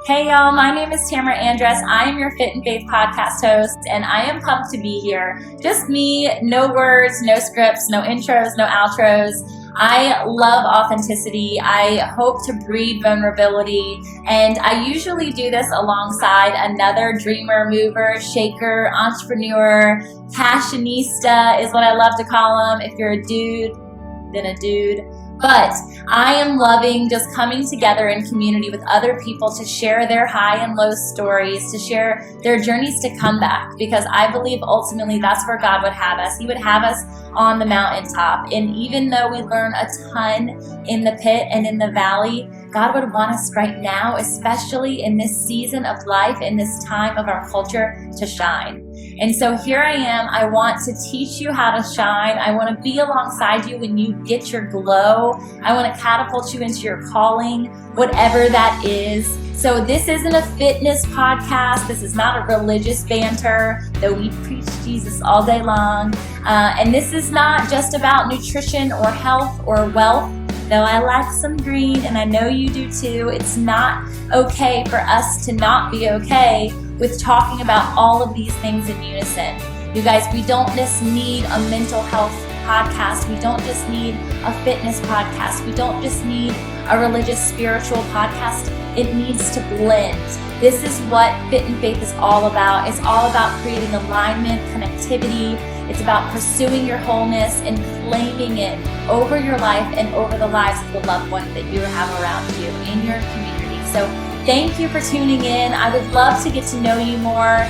Hey y'all, my name is Tamara Andress. I am your Fit and Faith podcast host, and I am pumped to be here. Just me, no words, no scripts, no intros, no outros. I love authenticity. I hope to breed vulnerability, and I usually do this alongside another dreamer, mover, shaker, entrepreneur, passionista is what I love to call them. If you're a dude, then a dude. But I am loving just coming together in community with other people to share their high and low stories, to share their journeys to comeback, because I believe ultimately that's where God would have us. He would have us on the mountaintop. And even though we learn a ton in the pit and in the valley, God would want us right now, especially in this season of life, in this time of our culture, to shine. And so here I am. I want to teach you how to shine. I want to be alongside you when you get your glow. I want to catapult you into your calling, whatever that is. So this isn't a fitness podcast. This is not a religious banter, though we preach Jesus all day long. And this is not just about nutrition or health or wealth, though I like some green, and I know you do too. It's not okay for us to not be okay with talking about all of these things in unison. You guys, we don't just need a mental health podcast. We don't just need a fitness podcast. We don't just need a religious, spiritual podcast. It needs to blend. This is what Fit and Faith is all about. It's all about creating alignment, connectivity. It's about pursuing your wholeness and claiming it over your life and over the lives of the loved ones that you have around you in your community. So thank you for tuning in. I would love to get to know you more.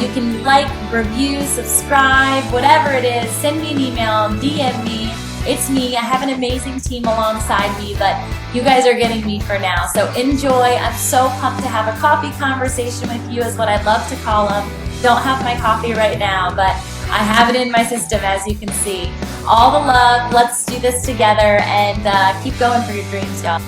You can like, review, subscribe, whatever it is. Send me an email, DM me. It's me. I have an amazing team alongside me, but you guys are getting me for now. So enjoy. I'm so pumped to have a coffee conversation with you, is what I love to call them. Don't have my coffee right now, but I have it in my system, as you can see. All the love. Let's do this together and keep going for your dreams, y'all.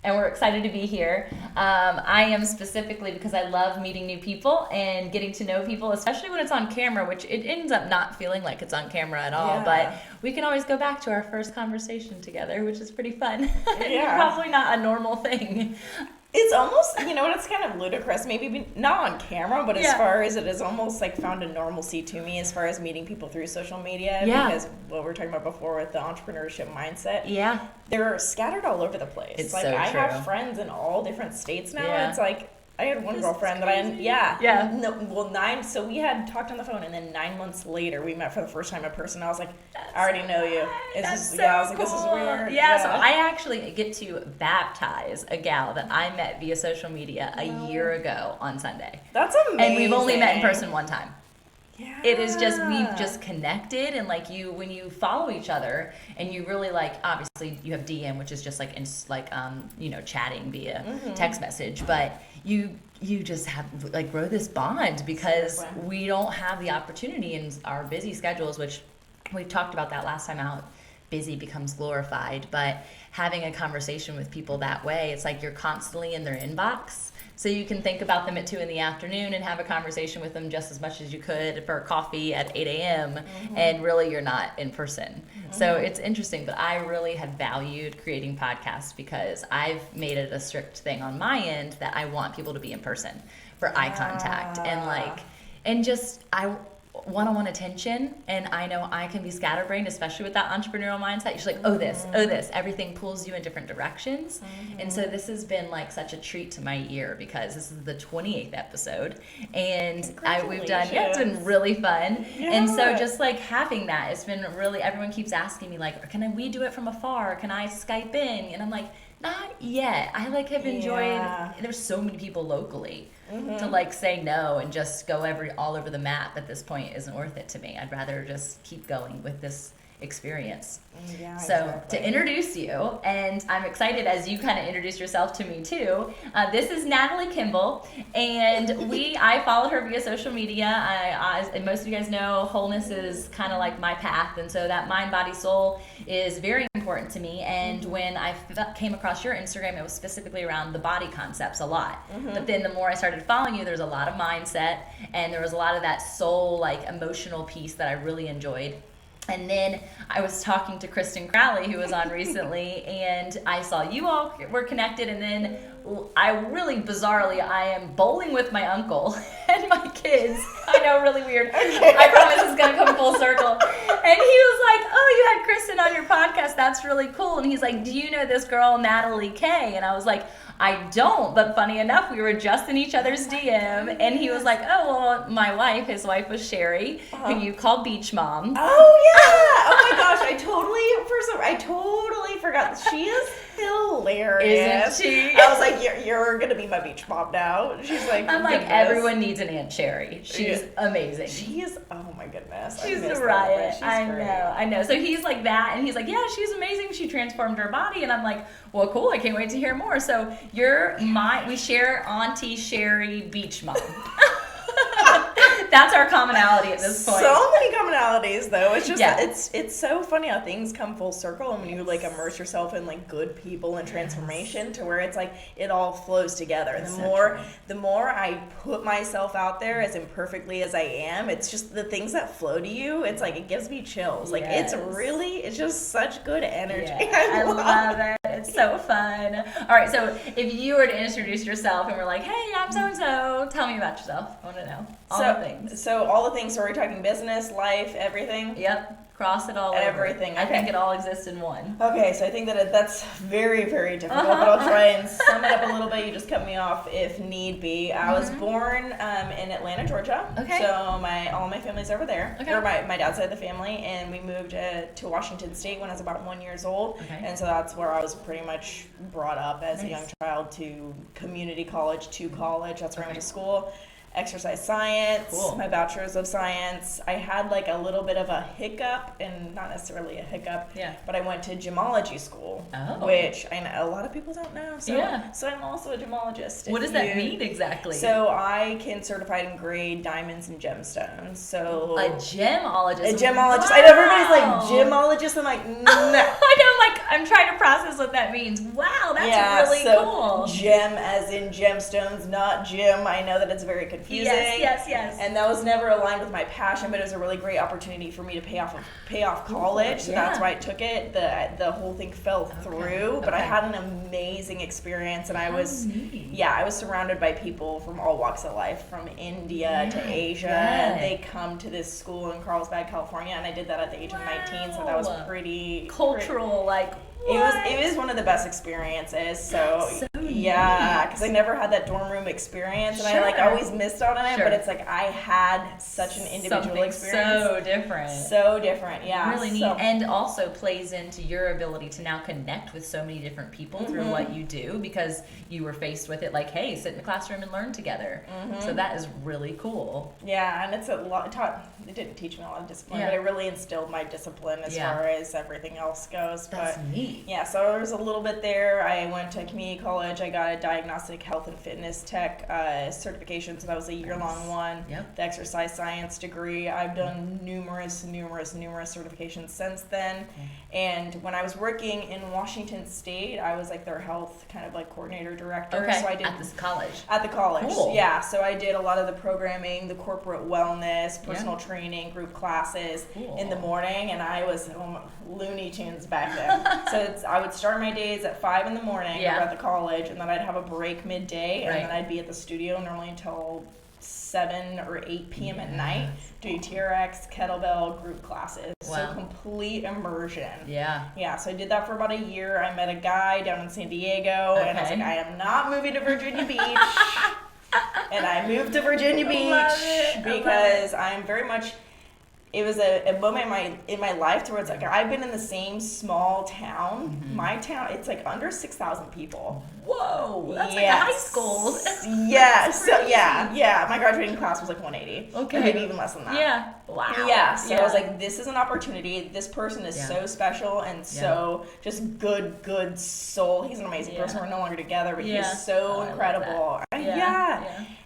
And we're excited to be here. I am specifically because I love meeting new people and getting to know people, especially when it's on camera, which it ends up not feeling like it's on camera at all. Yeah. But we can always go back to our first conversation together, which is pretty fun. Yeah. Probably not a normal thing. It's almost, you know what, it's kind of ludicrous, maybe not on camera, but as far as it is almost like found a normalcy to me as far as meeting people through social media, because what we were talking about before with the entrepreneurship mindset, they're scattered all over the place. It's like so I true. have friends in all different states now, and it's like, I had one girlfriend that so we had talked on the phone, and then 9 months later we met for the first time in person. I was like, I already know you. It's That's just, so I was like, cool. this is weird. So I actually get to baptize a gal that I met via social media a year ago on Sunday. That's amazing. And we've only met in person one time. Yeah. It is just, we've just connected, and like when you follow each other and you really like, obviously you have DM, which is just like chatting via text message, but you just have like grow this bond because we don't have the opportunity in our busy schedules, which we talked about that last time out. Busy becomes glorified, but having a conversation with people that way, it's like you're constantly in their inbox. So you can think about them at 2 p.m. and have a conversation with them just as much as you could for coffee at 8 a.m. And really you're not in person. So it's interesting, but I really have valued creating podcasts because I've made it a strict thing on my end that I want people to be in person for eye contact and just one-on-one attention. And I know I can be scatterbrained, especially with that entrepreneurial mindset. You're just like, oh this, everything pulls you in different directions. And so this has been like such a treat to my ear because this is the 28th episode and we've done, it's been really fun. And so just like having that, it's been really, everyone keeps asking me like, can we do it from afar? Can I Skype in? And I'm like, not yet. I have enjoyed, there's so many people locally to like say no and just go all over the map at this point isn't worth it to me. I'd rather just keep going with this experience. To introduce you, and I'm excited as you kind of introduce yourself to me too. This is Natalie Kimball, and I followed her via social media. And most of you guys know wholeness is kind of like my path, and so that mind, body, soul is very important to me. And when I came across your Instagram, it was specifically around the body concepts a lot. But then the more I started following you, there's a lot of mindset, and there was a lot of that soul, like emotional piece that I really enjoyed. And then I was talking to Kristen Crowley, who was on recently, and I saw you all were connected. And then I am bowling with my uncle and my kids. I know, really weird. I promise it's going to come full circle. And he was like, oh, you had Kristen on your podcast. That's really cool. And he's like, do you know this girl, Natalie K? And I was like, I don't, but funny enough, we were just in each other's DM, and he was like, oh, well, my wife, his wife was Sherry, who you call Beach Mom. Oh, yeah. Oh, my gosh. I totally forgot. She is hilarious. Isn't she? I was like, you're going to be my beach mom now. She's like, I'm like, everyone needs an Aunt Sherry. She's amazing. She is, oh my goodness. She's a riot. I know. So he's like that, and he's like, yeah, she's amazing. She transformed her body. And I'm like, well, cool. I can't wait to hear more. So we share Auntie Sherry Beach Mom. That's our commonality at this point. So many commonalities, though. It's just it's so funny how things come full circle, and when you like immerse yourself in like good people and transformation, to where it's like it all flows together. And the more I put myself out there as imperfectly as I am, it's just the things that flow to you. It's like it gives me chills. Like it's just such good energy. Yeah, I love it. It's so fun. All right, so if you were to introduce yourself and we're like, hey, I'm so and so, tell me about yourself. I want to know all the things. So all the things. So we're talking business, life, everything. Yep. Cross it all everything. Over. I think it all exists in one. Okay, so I think that's very, very difficult, but I'll try and sum it up a little bit. You just cut me off if need be. I was born in Atlanta, Georgia. Okay. So all my family's over there. Okay. Or my dad's side of the family, and we moved to Washington State when I was about 1 year old. Okay. And so that's where I was pretty much brought up as a young child, to community college, to college. That's where I went to school. Exercise science, my bachelor's of science. I had like a little bit of a hiccup, and not necessarily a hiccup, but I went to gemology school, which I know a lot of people don't know. So I'm also a gemologist. What does that mean exactly? So I can certify and grade diamonds and gemstones. So a gemologist. A gemologist. Wow. I know everybody's like gemologist. I'm like, no. I know, I'm trying to process what that means. Wow, that's really cool. Gem as in gemstones, not gym. I know that it's very confusing. Yes. And that was never aligned with my passion, but it was a really great opportunity for me to pay off college. So that's why I took it. The whole thing fell through, but I had an amazing experience, and I was surrounded by people from all walks of life, from India to Asia. And they come to this school in Carlsbad, California, and I did that at the age of 19. So that was pretty cultural, It was one of the best experiences. So because I never had that dorm room experience, and I always missed out on it. But it's like I had such an individual experience. So different, Really neat, and also plays into your ability to now connect with so many different people through what you do, because you were faced with it like, hey, sit in the classroom and learn together. So that is really cool. Yeah, and it's a lot. It didn't teach me a lot of discipline, but it really instilled my discipline as far as everything else goes. That's neat. Yeah, so there was a little bit there. I went to community college. I got a diagnostic health and fitness tech certification, so that was a year-long one. Yep. The exercise science degree. I've done numerous certifications since then. And when I was working in Washington State, I was like their health kind of like coordinator director. Okay. So I did at this college. At the college. Cool. Yeah. So I did a lot of the programming, the corporate wellness, personal training, group classes in the morning, and I was Looney Tunes back then. So I would start my days at 5 in the morning at the college, and then I'd have a break midday, and then I'd be at the studio normally until 7 or 8 p.m. at night doing TRX, kettlebell, group classes. Wow. So complete immersion. Yeah, so I did that for about a year. I met a guy down in San Diego, and I was like, I am not moving to Virginia Beach. And I moved to Virginia Beach because I'm very much... It was a moment in my life to where it's like I've been in the same small town. My town, it's like under 6,000 people. Whoa, that's like a high school. My graduating class was like 180. Okay, or maybe even less than that. Yeah. Wow. Yeah. So I was like, this is an opportunity. This person is so special and so just good soul. He's an amazing person. We're no longer together, but he's so incredible.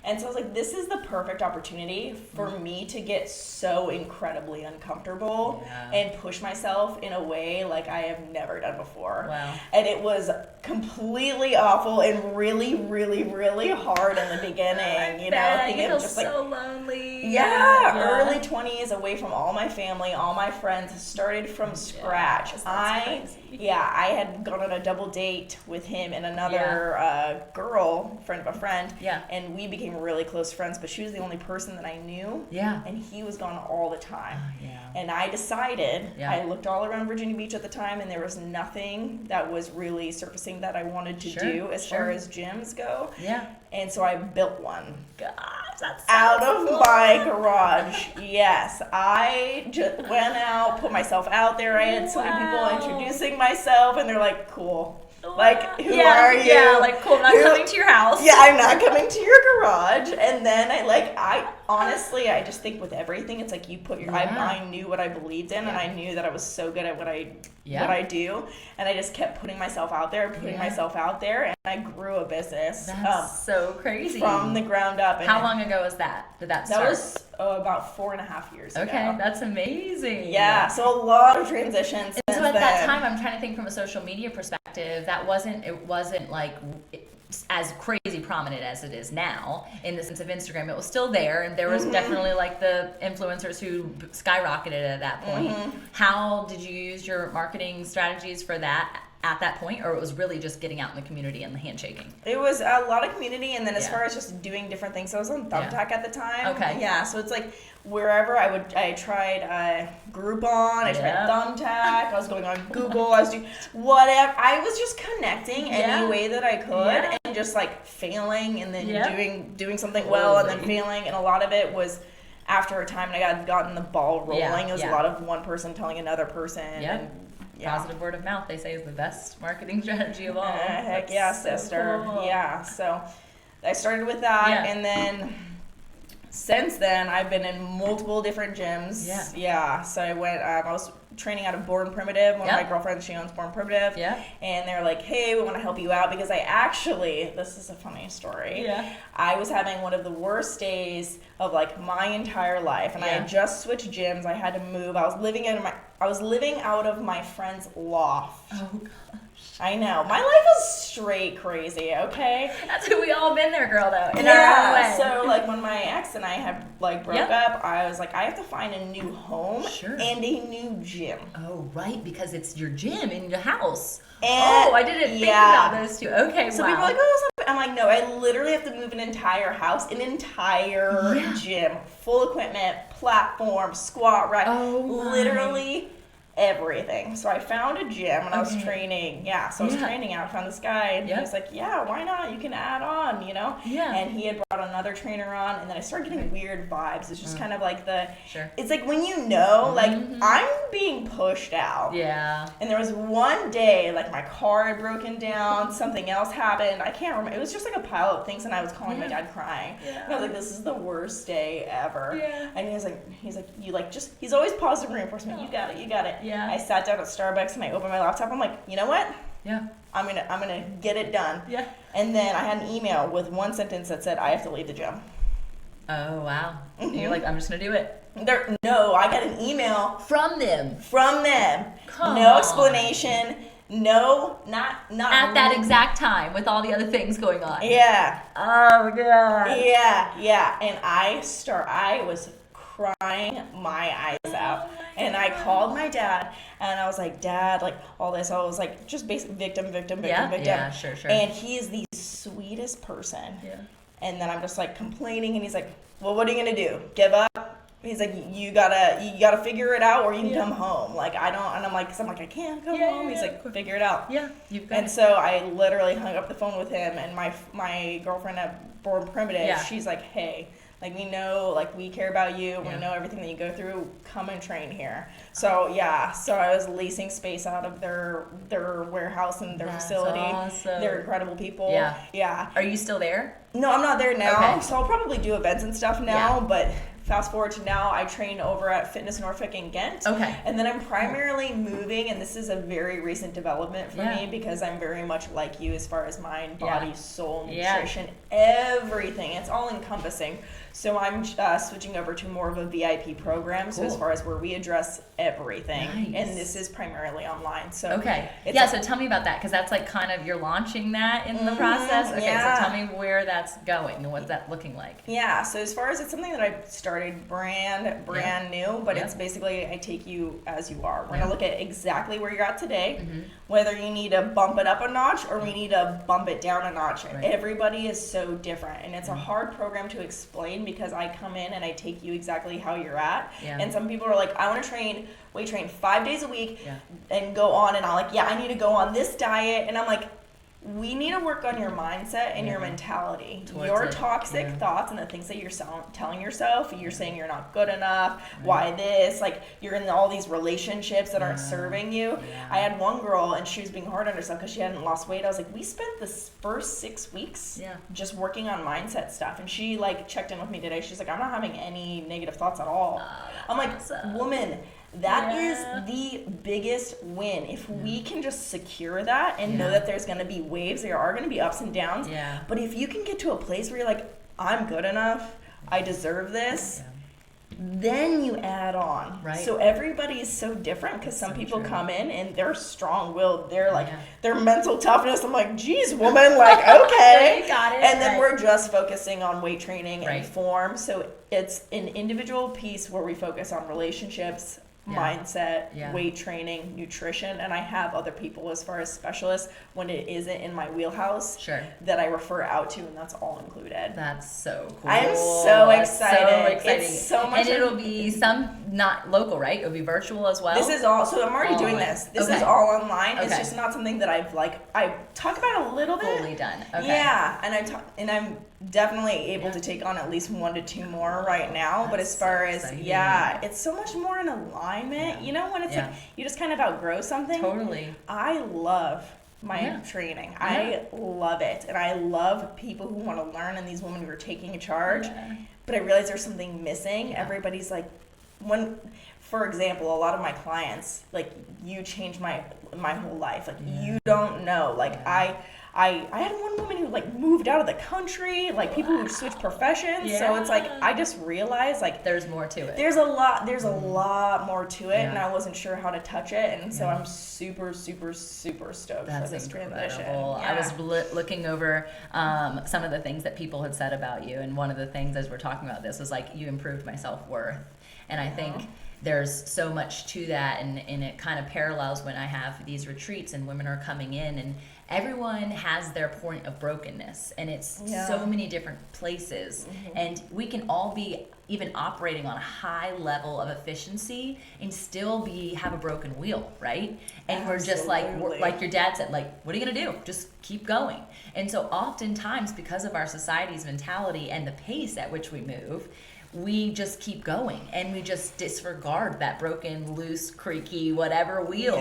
And so I was like, this is the perfect opportunity for me to get so incredibly uncomfortable and push myself in a way like I have never done before. Wow. And it was completely awful and really, really, really hard in the beginning. You feel just so lonely. early 20s, away from all my family, all my friends, started from scratch. I had gone on a double date with him and another girl, friend of a friend, and we became really close friends, but she was the only person that I knew, and he was gone all the time. And I decided, I looked all around Virginia Beach at the time, and there was nothing that was really surfacing that I wanted to do as far as gyms go. And so I built one. Gosh, that's so out cool. of my garage. Yes, I just went out, put myself out there. I had so many people introducing myself, and they're like, cool. Like, who are you? Yeah, like, cool, I'm not coming to your house. Yeah, I'm not coming to your garage. And then I honestly, I just think with everything, it's like you put your, I knew what I believed in, and I knew that I was so good at what I do. And I just kept putting myself out there, and I grew a business. That's so crazy. From the ground up. And how long ago was that? Did that start? That was about 4.5 years ago. Okay, that's amazing. Yeah, so a lot of transitions. And so at that time, I'm trying to think from a social media perspective, it wasn't like as crazy prominent as it is now in the sense of Instagram. It was still there, and there was definitely like the influencers who skyrocketed at that point. How did you use your marketing strategies for that at that point, or it was really just getting out in the community and the handshaking? It was a lot of community, and then as far as just doing different things, so I was on Thumbtack at the time. Okay. Yeah, so it's like wherever I tried Groupon, I tried Thumbtack, I was going on Google, I was doing whatever. I was just connecting any way that I could, and just like failing, and then doing something well, and then failing, and a lot of it was after a time, and I had gotten the ball rolling. It was a lot of one person telling another person. And, positive word of mouth, they say, is the best marketing strategy of all. Heck yeah, sister. So cool. Yeah, so I started with that, and then since then I've been in multiple different gyms. So I went, I was training out of Born Primitive. One of my girlfriends, she owns Born Primitive. And they're like, hey, we want to help you out, because I actually, this is a funny story. I was having one of the worst days of like my entire life, and I had just switched gyms. I had to move. I was living out of my friend's loft. Oh gosh. I know. My life is straight crazy, okay? That's who we all been there, girl, though. In our own way. So like when my ex and I had like broke up, I was like, I have to find a new home and a new gym. Oh, right, because it's your gym in your house. And I didn't think about those two. Okay, so people are like, I'm like, no, I literally have to move an entire house, an entire gym, full equipment, platform, squat rack, literally everything. So I found a gym, and I was training. So I was training out. I found this guy, and he was like, why not? You can add on, you know? And he had brought another trainer on, and then I started getting weird vibes. It's just kind of like it's like when you know, like, I'm being pushed out. And there was one day, like, my car had broken down, something else happened. I can't remember. It was just like a pile of things, and I was calling my dad crying. And I was like, this is the worst day ever. And he's like, you like, just, he's always positive reinforcement. You got it. I sat down at Starbucks, and I opened my laptop. I'm like, you know what? I'm gonna get it done. And then I had an email with one sentence that said, I have to leave the gym. Oh wow. You're like, I'm just gonna do it. No, I got an email from them. No explanation. No, not at that exact time with all the other things going on. Oh god. And I was crying my eyes out. And I called my dad, and I was like, Dad, like, all this. I was like, just basic victim. Yeah, sure. And he is the sweetest person. And then I'm just like complaining, and he's like, well, what are you gonna do? Give up? He's like, you gotta figure it out, or you can come home. Like, I don't, and I'm like, I can't come home. He's like, figure it out. You've got and it. So I literally hung up the phone with him, and my girlfriend at Born Primitive, she's like, hey, like, we know, like, we care about you. We know everything that you go through. Come and train here. So, so I was leasing space out of their warehouse and their facility. Awesome. They're incredible people. Are you still there? No, I'm not there now. Okay. So I'll probably do events and stuff now, but fast forward to now, I train over at Fitness Norfolk in Ghent. And then I'm primarily moving, and this is a very recent development for me, because I'm very much like you as far as mind, body, soul, nutrition, everything. It's all encompassing. So I'm switching over to more of a VIP program. So as far as where we address everything, and this is primarily online. So so tell me about that, because that's like kind of, you're launching that in the process. So tell me where that's going and what's that looking like. So as far as, it's something that I started started brand new, but it's basically I take you as you are. We're going to look at exactly where you're at today, whether you need to bump it up a notch or we need to bump it down a notch. Right. Everybody is so different, and it's a hard program to explain because I come in and I take you exactly how you're at. Yeah. And some people are like, I want to weight train 5 days a week and go on, and I'm like, I need to go on this diet, and I'm like, we need to work on your mindset and your mentality. Your toxic thoughts and the things that you're telling yourself. You're saying you're not good enough. Right. Why this? Like, you're in all these relationships that aren't serving you. Yeah. I had one girl, and she was being hard on herself because she hadn't lost weight. I was like, we spent the first 6 weeks just working on mindset stuff. And she, like, checked in with me today. She's like, I'm not having any negative thoughts at all. I'm like, woman, that is the biggest win. If we can just secure that and know that there's going to be waves, there are going to be ups and downs. Yeah. But if you can get to a place where you're like, I'm good enough, I deserve this, then you add on. Right. So everybody is so different because some people come in and they're strong-willed. They're like, their mental toughness. I'm like, geez, woman, like, okay. You got it. And then we're just focusing on weight training and form. So it's an individual piece where we focus on relationships, mindset, weight training, nutrition, and I have other people as far as specialists when it isn't in my wheelhouse that I refer out to, and that's all included. That's so cool. I am so excited. So exciting. It's so much. And it'll be some not local, right? It'll be virtual as well. This is all. So I'm already doing this. This is all online. It's just not something that I talk about a little bit. Fully done. Okay. Yeah, and I'm definitely able to take on at least 1 to 2 more right now. That's but as far as it's so much more in alignment. You know, when it's like you just kind of outgrow something. Totally. I love my training. I love it, and I love people who want to learn, and these women who are taking a charge. But I realize there's something missing. Everybody's like, for example, a lot of my clients, like, you changed my whole life. Like, you don't know. Like, I had one woman who, like, moved out of the country, like, people who switch professions. So it's like, I just realized, like, there's more to it. There's a lot more to it, and I wasn't sure how to touch it, and so I'm super, super, super stoked for this transition. I was looking over some of the things that people had said about you, and one of the things as we're talking about this was, like, you improved my self-worth. And I think there's so much to that, and it kind of parallels when I have these retreats and women are coming in, and everyone has their point of brokenness, and it's so many different places, and we can all be even operating on a high level of efficiency and still have a broken wheel, right? And we're just like your dad said, like, what are you gonna do? Just keep going. And so oftentimes, because of our society's mentality and the pace at which we move, we just keep going, and we just disregard that broken, loose, creaky, whatever wheel.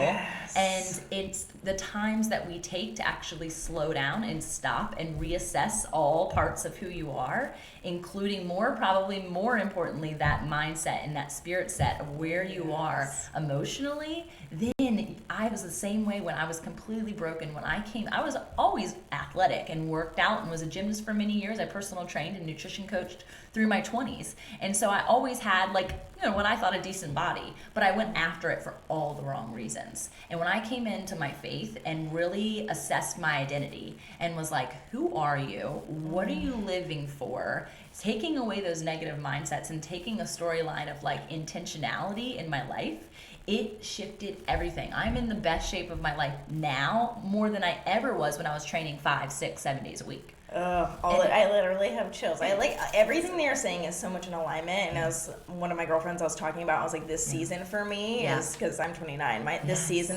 And it's the times that we take to actually slow down and stop and reassess all parts of who you are, including probably more importantly, that mindset and that spirit set of where you are emotionally. Then I was the same way when I was completely broken. When I was always athletic and worked out and was a gymnast for many years. I personal trained and nutrition coached through my 20s. And so I always had, like, what I thought a decent body, but I went after it for all the wrong reasons. And when I came into my faith and really assessed my identity and was like, who are you? What are you living for? Taking away those negative mindsets and taking a storyline of, like, intentionality in my life, it shifted everything. I'm in the best shape of my life now, more than I ever was when I was training 5, 6, 7 days a week. I literally have chills. I like everything they are saying is so much in alignment. And as one of my girlfriends I was talking about, I was like, this season for me is, because I'm 29, this season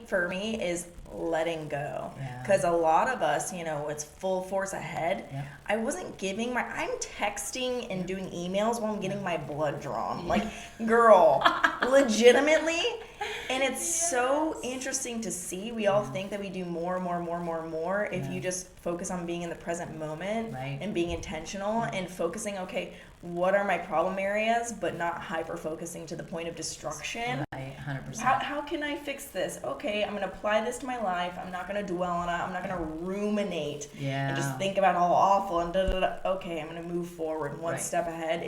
for me is letting go. Because a lot of us, it's full force ahead. I wasn't I'm texting and doing emails while I'm getting my blood drawn. Like, girl, legitimately. And it's so interesting to see. We all think that we do more if you just focus on being in the present moment and being intentional and focusing, okay, what are my problem areas, but not hyper focusing to the point of destruction. 100%. How can I fix this? Okay, I'm going to apply this to my life. I'm not going to dwell on it. I'm not going to ruminate and just think about how awful and Okay, I'm going to move forward one step ahead.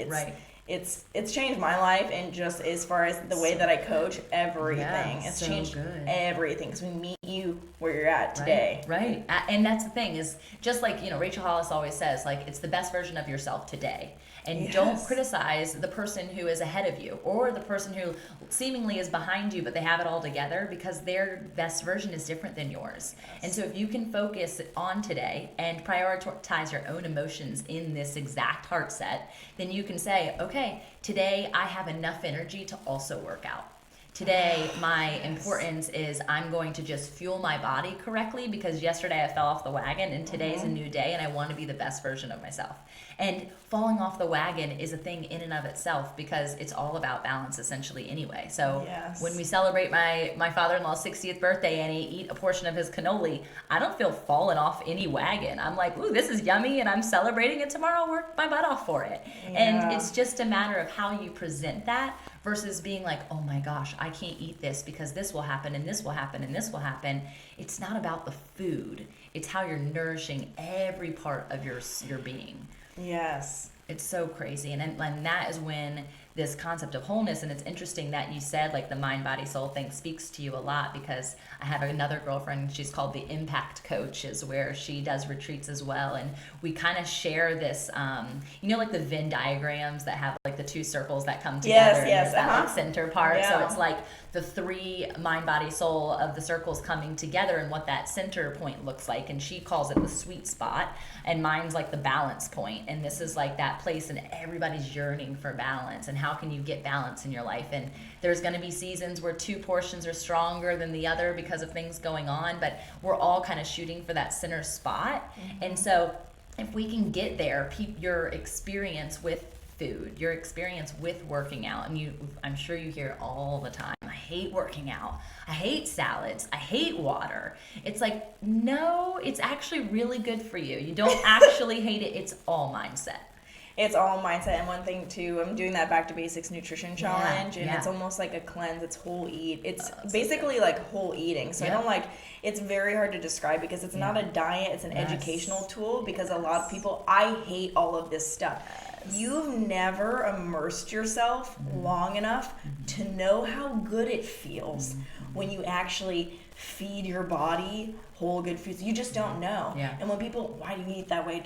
It's changed my life, and just as far as the way that I coach, everything. It's changed everything, because we meet you where you're at today. Right. And that's the thing is just like, Rachel Hollis always says, like, it's the best version of yourself today. And don't criticize the person who is ahead of you or the person who seemingly is behind you, but they have it all together, because their best version is different than yours. And so if you can focus on today and prioritize your own emotions in this exact heart set, then you can say, okay, today I have enough energy to also work out. Today, my importance is I'm going to just fuel my body correctly, because yesterday I fell off the wagon and today's a new day and I want to be the best version of myself. And falling off the wagon is a thing in and of itself, because it's all about balance essentially anyway. So when we celebrate my father-in-law's 60th birthday and he eat a portion of his cannoli, I don't feel fallen off any wagon. I'm like, ooh, this is yummy and I'm celebrating it tomorrow. I'll work my butt off for it. And it's just a matter of how you present that versus being like, oh my gosh, I can't eat this because this will happen and this will happen and this will happen. It's not about the food. It's how you're nourishing every part of your being. Yes. It's so crazy. And that is when this concept of wholeness, and it's interesting that you said like the mind, body, soul thing speaks to you a lot, because I have another girlfriend, she's called the Impact Coach, is where she does retreats as well. And we kind of share this, like the Venn diagrams that have like the two circles that come together. Yes, that like center part. Yeah. So it's like the three mind, body, soul of the circles coming together and what that center point looks like. And she calls it the sweet spot, and mine's like the balance point. And this is like that place, and everybody's yearning for balance. And how can you get balance in your life? And there's going to be seasons where two portions are stronger than the other because of things going on, but we're all kind of shooting for that center spot. And so if we can get there, your experience with food, your experience with working out, and I'm sure you hear all the time, I hate working out, I hate salads, I hate water. It's like, no, it's actually really good for you. You don't actually hate it. It's all mindset. It's all mindset. And one thing too, I'm doing that Back to Basics nutrition challenge, and it's almost like a cleanse. It's whole eat. It's basically like whole eating. So I don't it's very hard to describe, because it's not a diet, it's an educational tool, because a lot of people, I hate all of this stuff. You've never immersed yourself long enough to know how good it feels when you actually feed your body whole good foods. You just don't know. And when people, why do you eat that way?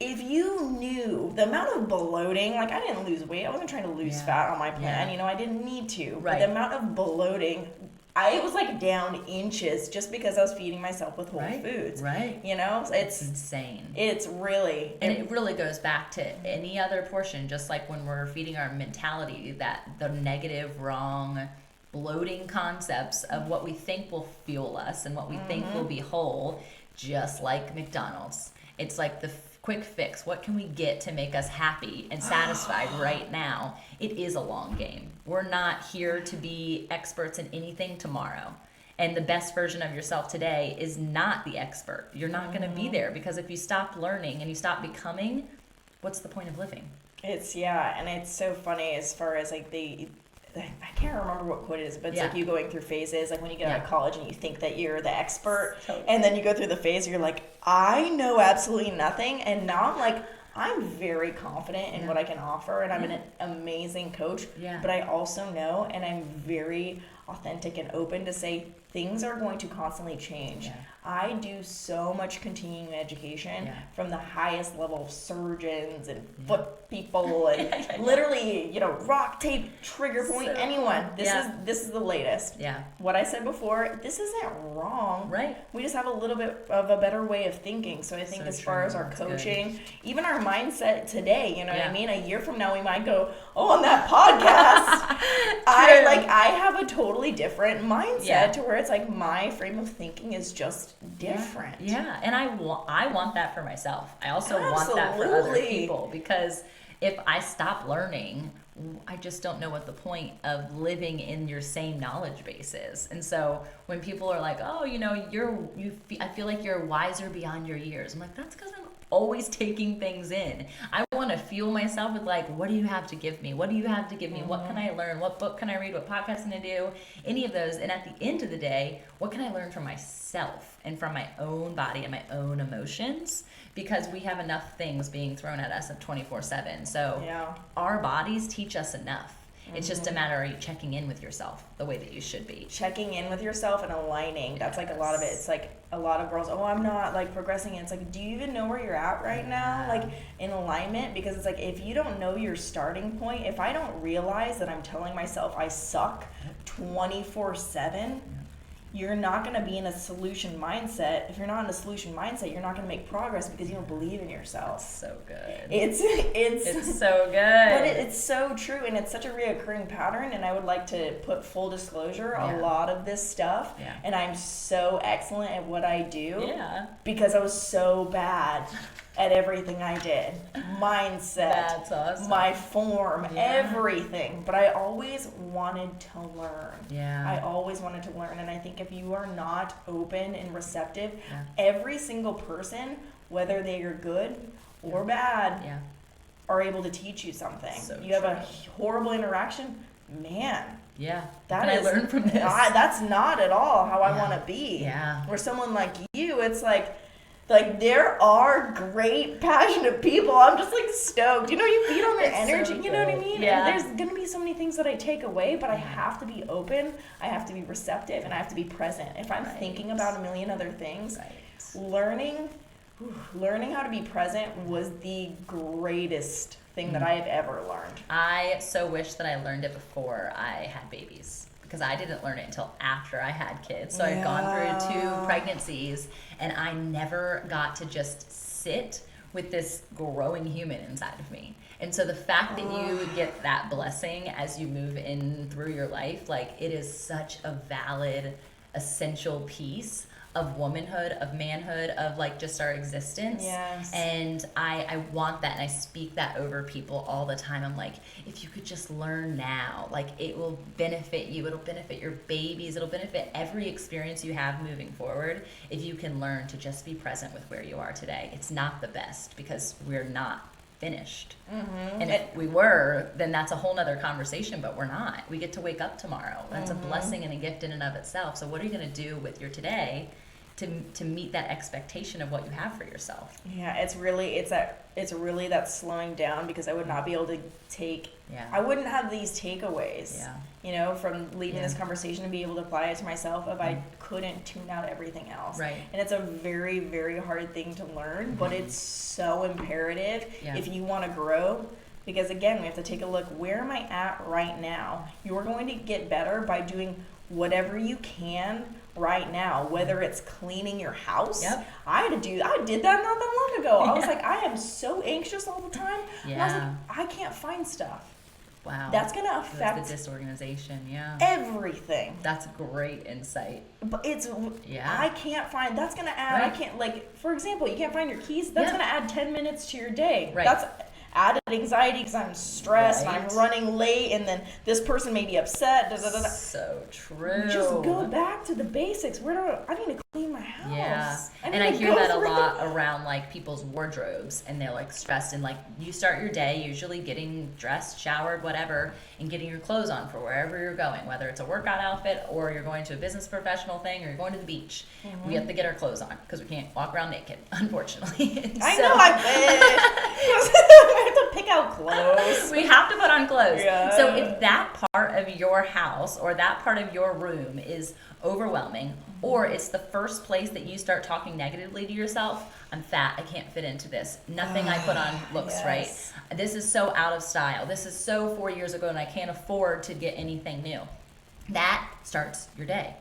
If you knew the amount of bloating, like I didn't lose weight, I wasn't trying to lose fat on my plan, I didn't need to. But the amount of bloating, I was like down inches just because I was feeding myself with whole foods. It's insane. It's really, and it really goes back to any other portion, just like when we're feeding our mentality, that the negative, wrong, bloating concepts of what we think will fuel us and what we think will be whole, just like McDonald's. It's like the quick fix. What can we get to make us happy and satisfied right now? It is a long game. We're not here to be experts in anything tomorrow. And the best version of yourself today is not the expert. You're not going to be there, because if you stop learning and you stop becoming, what's the point of living? It's, and it's so funny as far as like I can't remember what quote it is, but it's like you going through phases, like when you get out of college and you think that you're the expert, and then you go through the phase where you're like, I know absolutely nothing, and now I'm like, I'm very confident in what I can offer, and I'm an amazing coach, but I also know, and I'm very authentic and open to say things are going to constantly change. I do so much continuing education from the highest level of surgeons and foot people and literally, rock tape, trigger point, anyone. This is the latest. What I said before, this isn't wrong. Right. We just have a little bit of a better way of thinking. So I think as far as our coaching, even our mindset today, you know what I mean? A year from now we might go, on that podcast, I have a totally different mindset to where it's like my frame of thinking is just different. And I want that for myself. I also want that for other people, because if I stop learning, I just don't know what the point of living in your same knowledge base is. And so when people are like, oh, I feel like you're wiser beyond your years. I'm like, that's because I'm always taking things in. I want to fuel myself with like, what do you have to give me? What do you have to give me? What can I learn? What book can I read? What podcast can I do? Any of those. And at the end of the day, what can I learn from myself and from my own body and my own emotions? Because we have enough things being thrown at us at 24/7. So our bodies teach us enough. It's just a matter of you checking in with yourself the way that you should be. Checking in with yourself and aligning. That's like a lot of it. It's like a lot of girls, oh, I'm not like progressing. It's like, do you even know where you're at right now? Like in alignment? Because it's like, if you don't know your starting point, if I don't realize that I'm telling myself I suck 24/7, you're not going to be in a solution mindset. If you're not in a solution mindset, you're not going to make progress because you don't believe in yourself. That's so good. It's so good. But it's so true, and it's such a reoccurring pattern, and I would like to put full disclosure, a lot of this stuff, and I'm so excellent at what I do because I was so bad at everything I did. Mindset. That's awesome. My form, everything. But I always wanted to learn. Yeah. I always wanted to learn. And I think if you are not open and receptive, every single person, whether they are good or bad, are able to teach you something. So you have a horrible interaction, man. Yeah. That I learned from this. That's not at all how I want to be. Yeah. Where someone like you, it's like there are great, passionate people. I'm just like stoked. You feed on their energy. You know what I mean? Yeah. And there's gonna be so many things that I take away, but I have to be open. I have to be receptive, and I have to be present. If I'm thinking about a million other things, learning how to be present was the greatest thing that I have ever learned. I so wish that I learned it before I had babies, because I didn't learn it until after I had kids. So I've gone through 2 pregnancies, and I never got to just sit with this growing human inside of me. And so the fact that you get that blessing as you move in through your life, like, it is such a valid, essential piece of womanhood, of manhood, of like just our existence. Yes. And I want that, and I speak that over people all the time. I'm like, if you could just learn now, like, it will benefit you, it'll benefit your babies, it'll benefit every experience you have moving forward if you can learn to just be present with where you are today. It's not the best, because we're not finished. And if we were, then that's a whole nother conversation, but we're not. We get to wake up tomorrow. That's a blessing and a gift in and of itself. So what are you going to do with your today to meet that expectation of what you have for yourself? Yeah, it's really that slowing down, because I would not be able to I wouldn't have these takeaways, from leaving this conversation and be able to apply it to myself if I couldn't tune out everything else. Right. And it's a very, very hard thing to learn, but it's so imperative if you want to grow. Because again, we have to take a look, where am I at right now? You're going to get better by doing whatever you can right now, whether it's cleaning your house. I did that not that long ago. I was like, I am so anxious all the time. And I was like, I can't find stuff. Wow. That's going to affect the disorganization, everything. That's great insight. But I can't find, that's going to add, I can't, like, for example, you can't find your keys, that's going to add 10 minutes to your day. Right. That's added anxiety because I'm stressed and I'm running late, and then this person may be upset. So true. Just go back to the basics. I need to clean my house. Yeah. And I hear that a lot around like people's wardrobes, and they're like stressed, and like you start your day usually getting dressed, showered, whatever, and getting your clothes on for wherever you're going, whether it's a workout outfit or you're going to a business professional thing or you're going to the beach. We have to get our clothes on because we can't walk around naked, unfortunately. I know, I have to pick out clothes. We have to put on clothes. Yeah. So if that part of your house or that part of your room is overwhelming, or it's the first place that you start talking negatively to yourself, I'm fat, I can't fit into this, nothing I put on looks right, this is so out of style, this is so 4 years ago and I can't afford to get anything new, that starts your day.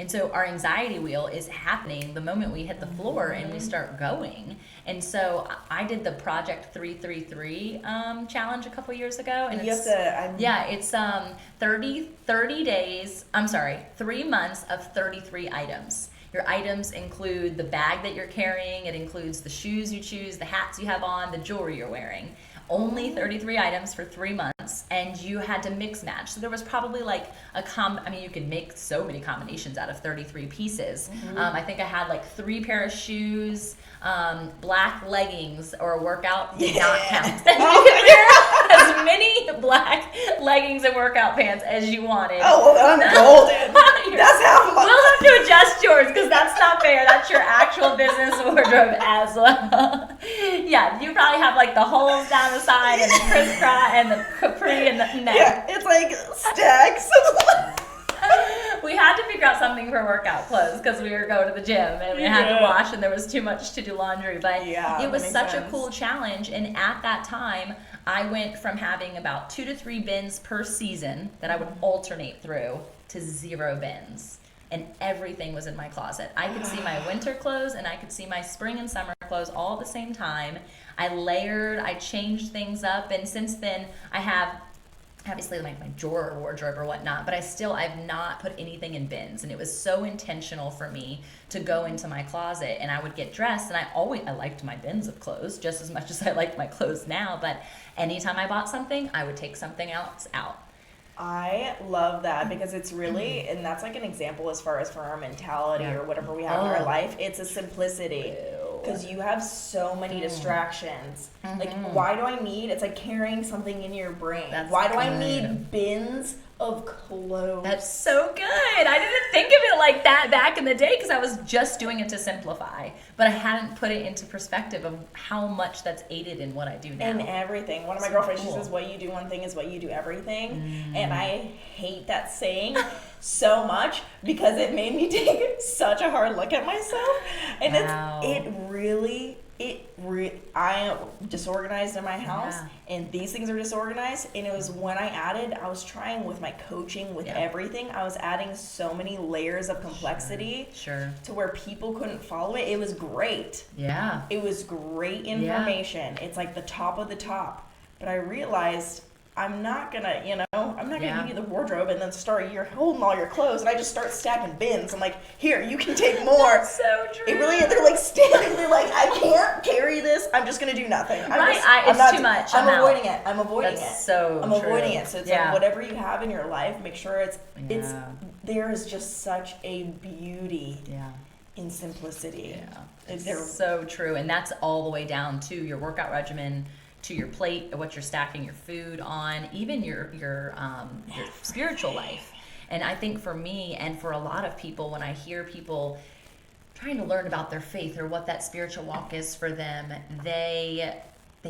And so our anxiety wheel is happening the moment we hit the floor and we start going. And so I did the Project 333 challenge a couple years ago. And it's 3 months of 33 items. Your items include the bag that you're carrying, it includes the shoes you choose, the hats you have on, the jewelry you're wearing. Only 33 items for 3 months, and you had to mix match. So there was probably like you could make so many combinations out of 33 pieces. I think I had like 3 pair of shoes, black leggings, or a workout did not count. You could wear as many black leggings and workout pants as you wanted. Oh, well, I'm golden. That's how much. We'll have to adjust yours because that's not fair. That's your actual business wardrobe as well. Yeah, you probably have like the holes down the side and the crisscross and the capri and the neck. Yeah, it's like stacks. We had to figure out something for workout clothes because we were going to the gym and we had to wash and there was too much to do laundry. But it was such a cool challenge. And at that time, I went from having about 2 to 3 bins per season that I would alternate through to 0 bins. And everything was in my closet. I could see my winter clothes and I could see my spring and summer clothes all at the same time. I layered, I changed things up, and since then I have obviously like my drawer or wardrobe or whatnot, but I've not put anything in bins. And it was so intentional for me to go into my closet, and I would get dressed, and I liked my bins of clothes just as much as I like my clothes now, but anytime I bought something, I would take something else out. I love that because it's really, and that's like an example as far as for our mentality or whatever we have in our life. It's a simplicity because you have so many distractions. Like, why do I need, it's like carrying something in your brain. Why do I need bins of clothes? That's so good. I didn't think of it like that back in the day because I was just doing it to simplify, but I hadn't put it into perspective of how much that's aided in what I do now. And everything. One of my girlfriends, she says, what you do one thing is what you do everything. And I hate that saying so much because it made me take such a hard look at myself. And I am disorganized in my house, and these things are disorganized. And it was when I was trying with my coaching, with everything, I was adding so many layers of complexity to where people couldn't follow it. It was great. Yeah. It was great information. It's like the top of the top. But I realized I'm not gonna give you the wardrobe and then you're holding all your clothes and I just start stacking bins. I'm like, here, you can take more. That's so true. They're like standing there like, I can't carry this. I'm just gonna do nothing. It's too much. I'm avoiding it. I'm avoiding it. I'm avoiding it. So it's like whatever you have in your life, make sure it's there is just such a beauty in simplicity. Yeah. It's so true. And that's all the way down to your workout regimen, to your plate, what you're stacking your food on, even your spiritual life. And I think for me and for a lot of people, when I hear people trying to learn about their faith or what that spiritual walk is for them, they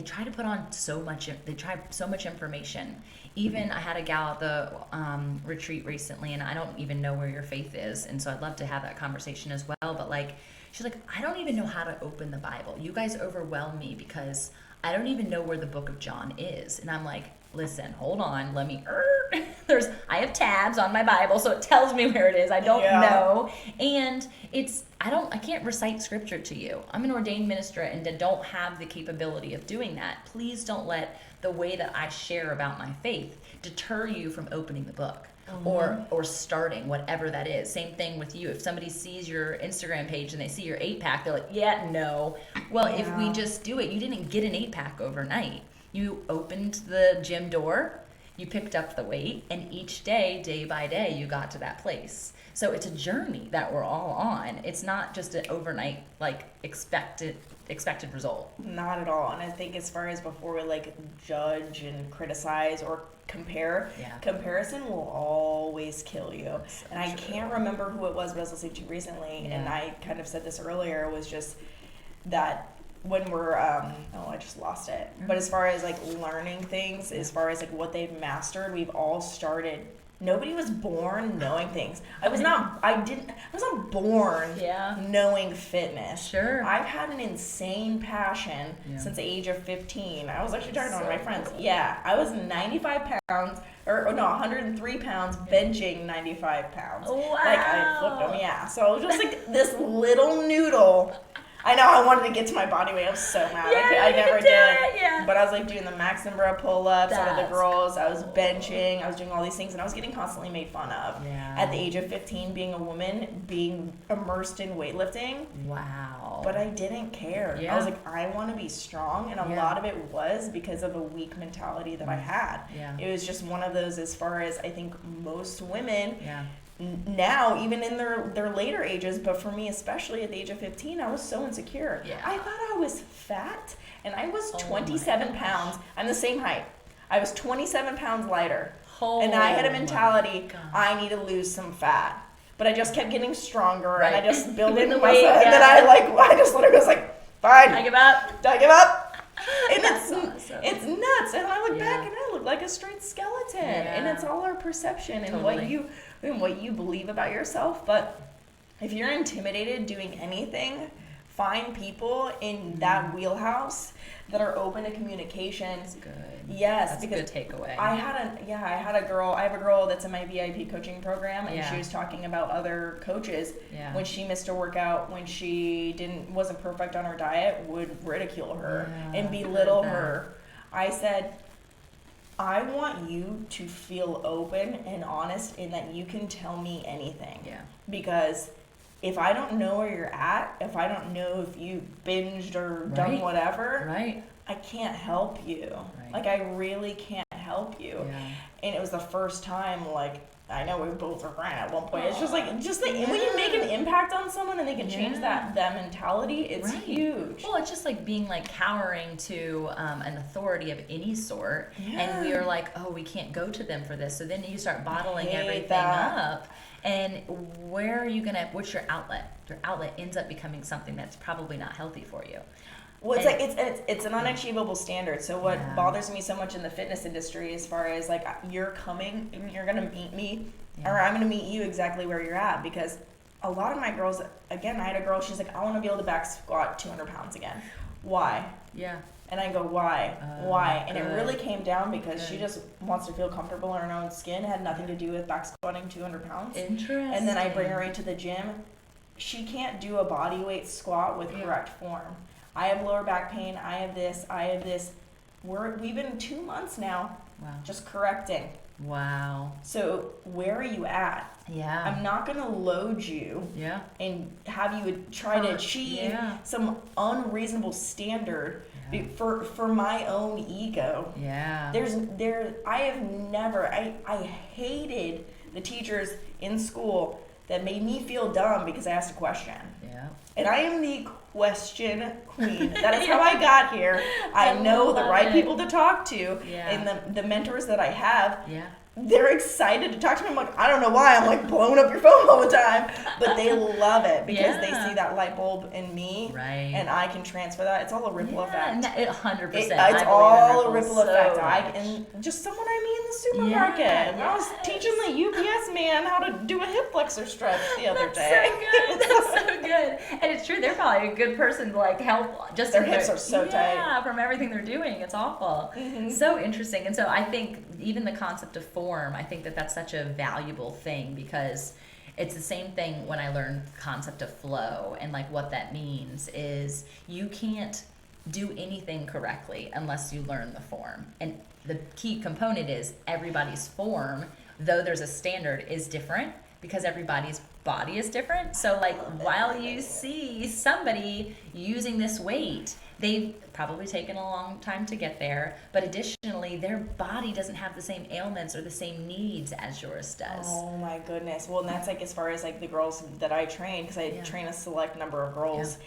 try to put on so much information. Even I had a gal at the retreat recently, and I don't even know where your faith is, and so I'd love to have that conversation as well. But like, she's like, I don't even know how to open the Bible. You guys overwhelm me because I don't even know where the book of John is. And I'm like, listen, hold on, let me, I have tabs on my Bible, so it tells me where it is. I don't know. And I can't recite scripture to you. I'm an ordained minister and don't have the capability of doing that. Please don't let the way that I share about my faith deter you from opening the book. Or starting whatever that is. Same thing with you. If somebody sees your Instagram page and they see your 8-pack, they're like, no. Well, if we just do it, you didn't get an 8-pack overnight. You opened the gym door, you picked up the weight, and each day by day, you got to that place. So it's a journey that we're all on. It's not just an overnight, like, expected result. Not at all. And I think as far as before we like judge and criticize or compare, comparison will always kill you. And I can't remember who it was, but I was listening to recently, and I kind of said this earlier, was just that when we're I just lost it. But as far as like learning things, as far as like what they've mastered, we've all started. Nobody was born knowing things. I was not born knowing fitness. Sure. I've had an insane passion since the age of 15. I was actually talking to one of my friends. Yeah, I was 95 pounds, 103 pounds, benching 95 pounds. Wow. Like, I flipped them, So I was just like this little noodle. I know, I wanted to get to my body weight. I was so mad. I never did. But I was like doing the Maxenborough pull-ups out of the girls. I was benching. I was doing all these things, and I was getting constantly made fun of. Yeah. At the age of 15, being a woman, being immersed in weightlifting. Wow. But I didn't care. Yeah. I was like, I want to be strong, and a lot of it was because of a weak mentality that I had. Yeah. It was just one of those, as far as I think most women... Yeah. Now, even in their later ages, but for me especially at the age of 15, I was so insecure. Yeah. I thought I was fat, and I was 27 pounds. I'm the same height. I was 27 pounds lighter. And I had a mentality, I need to lose some fat. But I just kept getting stronger, and I just built in the muscle. And then I just literally was like, fine. I give up. I give up. And That's awesome. it's nuts. And I look Yeah. back and I look like a straight skeleton. Yeah. And it's all our perception and Totally. what you believe about yourself. But if you're intimidated doing anything, find people in that wheelhouse that are open to communication. That's good. Yes, That's because a good takeaway. I have a girl that's in my VIP coaching program, and Yeah. she was talking about other coaches Yeah. when she missed a workout, when she wasn't perfect on her diet, would ridicule her Yeah, and I've belittle heard that. her. I said, I want you to feel open and honest in that you can tell me anything. Yeah. Because if I don't know where you're at, if I don't know if you binged or done Right. whatever, Right. I can't help you. Right. Like, I really can't help you. Yeah. And it was the first time, like, I know we both were crying at one point. It's just like when Yeah. you make an impact on someone and they can change Yeah. that mentality, it's Right. huge. Well, it's just like being like cowering to an authority of any sort, Yeah. and we are like, oh, we can't go to them for this. So then you start bottling Hate everything that. up, and where are you gonna? What's your outlet? Your outlet ends up becoming something that's probably not healthy for you. Well, it's And- like it's an unachievable standard. So what Yeah. bothers me so much in the fitness industry, as far as like you're coming, you're gonna meet me, Yeah. or I'm gonna meet you exactly where you're at. Because a lot of my girls, again, I had a girl. She's like, I want to be able to back squat 200 pounds again. Why? Yeah. And I go, why? Oh, Why? And it good. really came down because she Good. just wants to feel comfortable in her own skin. It had nothing to do with back squatting 200 pounds. Interesting. And then I bring her into the gym. She can't do a body weight squat with Yeah. correct form. I have lower back pain. I have this. We've been 2 months now Wow. just correcting. Wow. So where are you at? Yeah. I'm not going to load you Yeah. and have you try to achieve Yeah. some unreasonable standard Yeah. for my own ego. Yeah. I hated the teachers in school that made me feel dumb because I asked a question. Yeah. And I am the question queen. That is how I got here. I know the love right it. people to talk to, Yeah. and the mentors that I have, Yeah. they're excited to talk to me. I'm like, I don't know why. I'm like blowing up your phone all the time. But they love it because they Yeah. see that light bulb in me. Right. And I can transfer that. It's all a ripple effect. Yeah, 100%. It's I believe in all a ripples ripple so effect. much. And just someone I meet in the supermarket. Yeah, I was teaching the UPS man how to do a hip flexor stretch the other That's day. so good. That's so good. And it's true. They're probably a good person to like help. Just Their in hips are so tight. Yeah, from everything they're doing, it's awful. Mhm. So interesting. And so I think even the concept of form, I think that that's such a valuable thing because it's the same thing when I learned the concept of flow and like what that means is you can't do anything correctly unless you learn the form. And the key component is everybody's form, though there's a standard, is different because everybody's body is different. So like while you see somebody using this weight, they've probably taken a long time to get there, but additionally their body doesn't have the same ailments or the same needs as yours does. Oh my goodness. Well, and that's like as far as like the girls that I train, because I Yeah. train a select number of girls,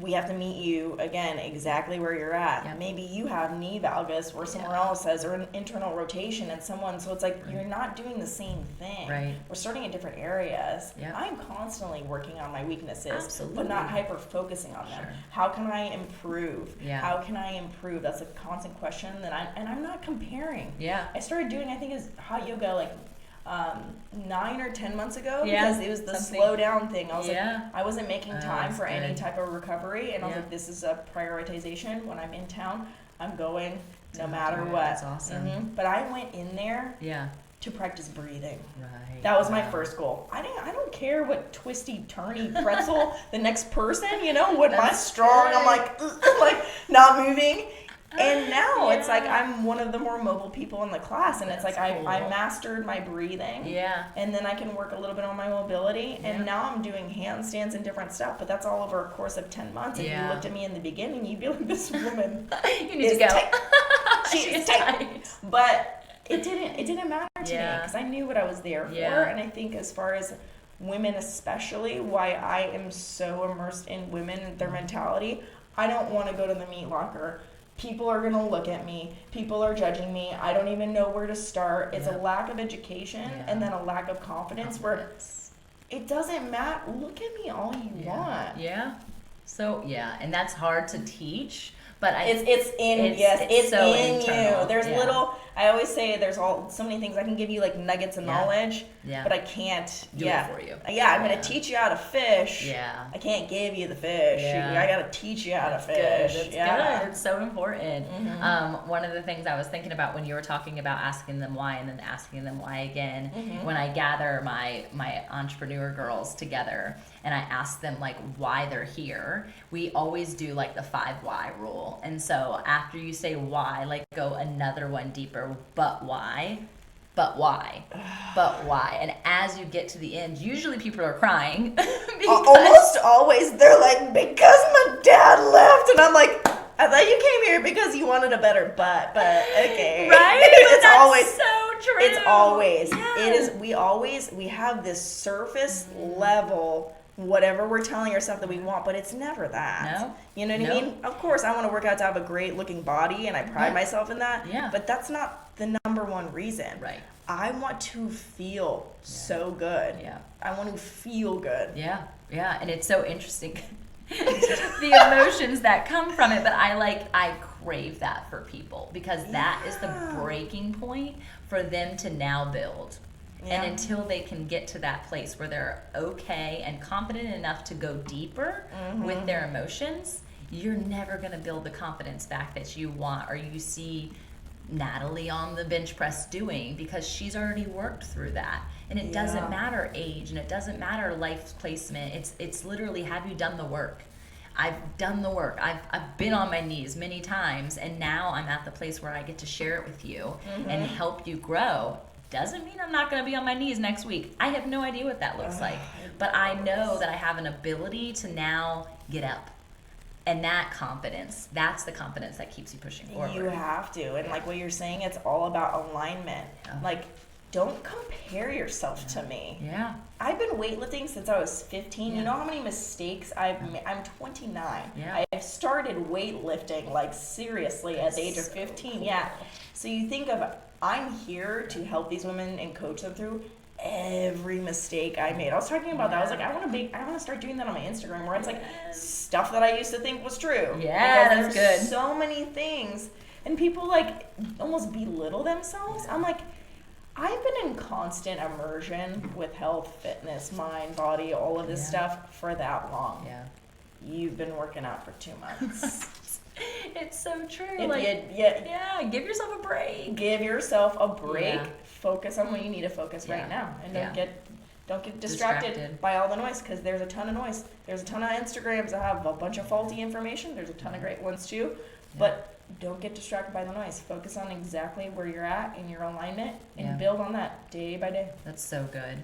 we have to meet you again exactly where you're at. Yeah. Maybe you have knee valgus where somewhere Yeah. else has or an internal rotation and someone, so it's like you're not doing the same thing. Right. We're starting in different areas. Yeah. I'm constantly working on my weaknesses, Absolutely. but not hyper focusing on them. Sure. How can I improve? Yeah. How can I improve? That's a constant question that I'm not comparing. Yeah. I started doing, I think, is hot yoga like 9 or 10 months ago Yeah, because it was the something. slow down thing. I was Yeah. like, I wasn't making time that's for any good. type of recovery, and I was Yeah. like, this is a prioritization. When I'm in town, I'm going no To matter do it. what. That's awesome. But I went in there Yeah. to practice breathing. Right. That was my Wow. first goal. I don't care what twisty turny pretzel the next person, when my That's strong, I'm good. like not moving. And now it's like Yeah. I'm one of the more mobile people in the class, and it's That's like cool. I mastered my breathing. Yeah. And then I can work a little bit on my mobility, Yeah. and now I'm doing handstands and different stuff. But that's all over a course of 10 months. If Yeah. you looked at me in the beginning, you'd be like, "This woman You need is to go. tight. She She is is tight." tight. But it didn't matter to me Yeah. because I knew what I was there for. Yeah. And I think as far as women especially, why I am so immersed in women and their mentality, I don't want to go to the meat locker. People are going to look at me. People are judging me. I don't even know where to start. It's Yeah. a lack of education Yeah. and then a lack of confidence where it doesn't matter. Look at me all you want. Yeah. So, yeah, and that's hard to teach, But it's so in internal. you. There's little. I always say there's so many things I can give you, like nuggets of knowledge, but I can't do it for you. Yeah, I'm gonna teach you how to fish. Yeah, I can't give you the fish. I gotta teach you how to fish. Good. Good. It's so important. One of the things I was thinking about when you were talking about asking them why and then asking them why again, when I gather my entrepreneur girls together and I ask them like why they're here, we always do like the 5 why rule. And so after you say why, like go another one deeper, but why? But why? But why? And as you get to the end, usually people are crying. Almost always, they're like, because my dad left. And I'm like, I thought you came here because you wanted a better butt, but okay. Right? It's That's always so true. It's always. Yeah. It is. We have this surface level, whatever we're telling ourselves that we want, but it's never that. No. You know what I mean? Of course, I want to work out to have a great looking body, and I pride myself in that. Yeah. But that's not the number one reason. Right. I want to feel so good. Yeah. I want to feel good. Yeah. Yeah. And it's so interesting. The emotions that come from it, but I crave that for people because that is the breaking point for them to now build. And until they can get to that place where they're okay and confident enough to go deeper with their emotions, you're never going to build the confidence back that you want or you see Natalie on the bench press doing, because she's already worked through that. And it doesn't matter age and it doesn't matter life placement. It's literally, have you done the work? I've done the work. I've been on my knees many times, and now I'm at the place where I get to share it with you and help you grow. Doesn't mean I'm not going to be on my knees next week. I have no idea what that looks like. But I know that I have an ability to now get up. And that confidence, that's the confidence that keeps you pushing forward. You have to. And like what you're saying, it's all about alignment. Like, don't compare yourself to me. Yeah. I've been weightlifting since I was 15. You know how many mistakes I've made? I'm 29. Yeah. I started weightlifting, like, seriously at the age of 15. Yeah. So you think of, I'm here to help these women and coach them through every mistake I made. I was talking about that. I was like, I want to start doing that on my Instagram, where it's like stuff that I used to think was true. Yeah, because that's good. So many things, and people like almost belittle themselves. I'm like, I've been in constant immersion with health, fitness, mind, body, all of this stuff for that long. Yeah. You've been working out for 2 months. It's so true. Give yourself a break. Give yourself a break. Yeah. Focus on what you need to focus right now, and don't get distracted by all the noise, because there's a ton of noise. There's a ton of Instagrams that have a bunch of faulty information. There's a ton of great ones too, but don't get distracted by the noise. Focus on exactly where you're at in your alignment and build on that day by day. That's so good.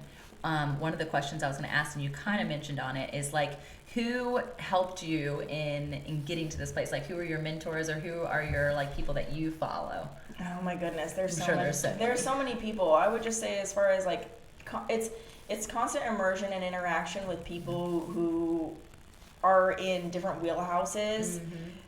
One of the questions I was going to ask, and you kind of mentioned on it, is like, who helped you in getting to this place? Like, who are your mentors, or who are your like people that you follow? Oh my goodness, there's so many people. I would just say, as far as like, it's constant immersion and interaction with people who are in different wheelhouses